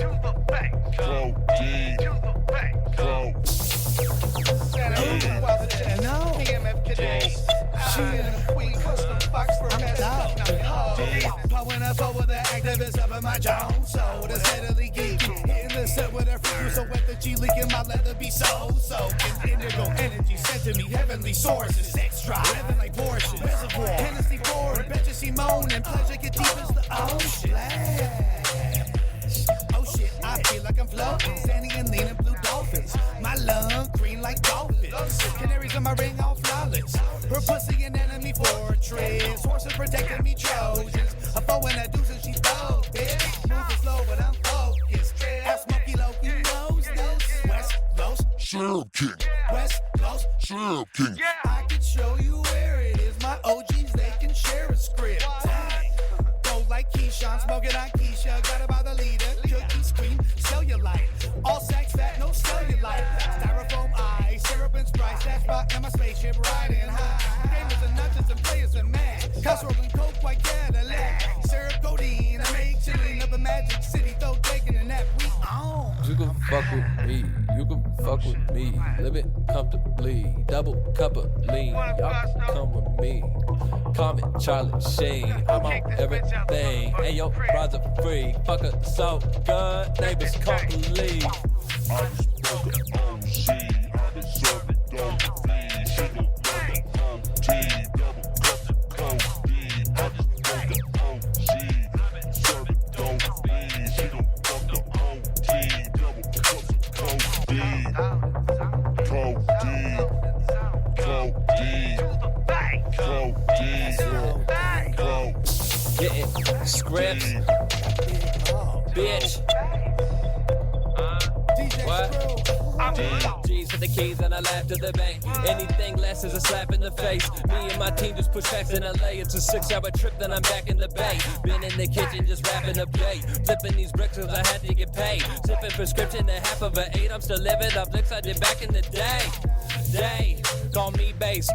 No. She and the queen custom box for a mess. Blowing up over the activists up in my Jones. So the steadily geeking. Hitting the set with her freaking so wet the G leaking my leather be so. Indigo energy sent to me heavenly sources. Sex drive, heaven like Porsche. Reservoir, Hennessy forward, betcha she moan and pleasure get deep as the ocean. Oh shit, I feel like I'm floating. Sandy and leaning blue dolphins. My lung green like dolphins. Canaries in my ring all flawless. Her pussy an enemy fortress. Horses protecting me Trojans. A foe and a deuce and she's both. Bitch, moving slow but I'm focused. Ask Smokey Low, he knows this. West Coast, Serial King. West Coast, Serial King. I can show you where it is. My OGs, they can share a script. Go like Keyshawn, smoking on Keisha. Got it by the leader. Cookies, cream, cellulite. All sex fat, no cellulite. Styrofoam eye, syrup and Sprite. That's my in my spaceship riding high. Gamers and nutches and players and mad. Casserole and coke, white Cadillac. Syrup, codeine, I make chilling up in Magic City. Though taking a nap, we on. You can fuck with me, you can fuck with me. Live it comfortably, double cup of lean. Y'all can come with me. Call me Charlie Sheen, I'm on everything. Hey yo, rides are free. Fuck her so good, neighbors can't believe. I just broke an OG, I deserve it, don't feed. She gon' love the OG, double cups of codeine. I just broke an OG, serve it, don't feed. She gon' fuck the OG, double cups of codeine. Codeine, codeine, codeine, Getting scripts, bitch. What? G's for the keys and I laugh to the bank. Anything less is a slap in the face. Me and my team just push facts in LA. It's a 6-hour trip, then I'm back in the bay. Been in the kitchen just wrapping a plate. Flipping these bricks cause I had to get paid. Sipping prescription to half of an 8. I'm still living the flicks I did back in the day. Call me base,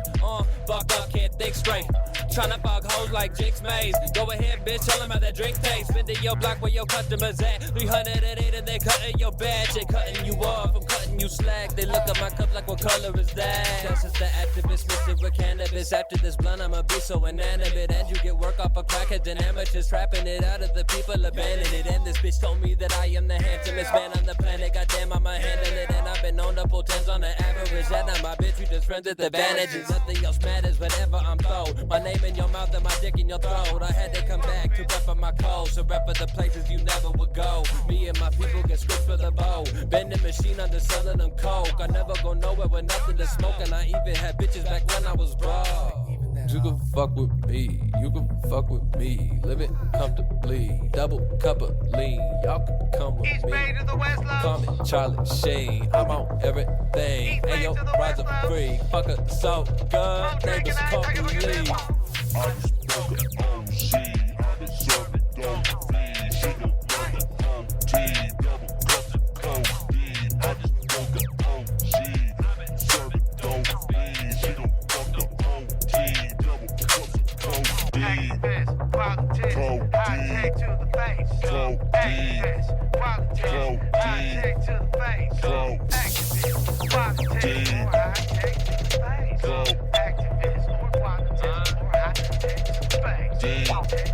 fucked up, can't think straight. Tryna fuck hoes like Jinx Maze. Go ahead, bitch, tell them how that drink tastes. Spend in your block where your customers at. 308 and they cutting your badge. They cutting you off, I'm cutting you slack. They look at my cup like, what color is that? That's just the activist, Mr. with cannabis. After this blunt, I'ma be so inanimate. And you get work off of crackheads and amateurs. Trapping it out of the people, abandoning it. And this bitch told me that I am the handsomest man on the planet. Goddamn, I'ma handle it. And I've been known to pull 10s on the average. That not my bitch, we just friends with advantages. Nothing else matters whenever I'm throwed. My name in your mouth and my dick in your throat. I had to come back to rep for my code. So rep for the places you never would go. Me and my people get scripts for the bow. Bend the machine under selling them coke. I never go nowhere with nothing to smoke. And I even had bitches back when I was broke. You can fuck with me, you can fuck with me. Live it comfortably, double cup of lean. Y'all can come with me. Call me Charlie Sheen, I'm on everything. Hey yo, rides are free. Fuck her so good, neighbors can't believe. I just broke an OG, I deserve it, don't feed. She gon' love the OG, double cups of codeine. I just broke an OG, serve it, don't feed. She gon' fuck the OG, double cups of codeine. Activist, politics, high tech to the face. Activist, politics, high tech to the face. Activist, politics, more high tech to the face. Activist, more politics, more high tech to the face.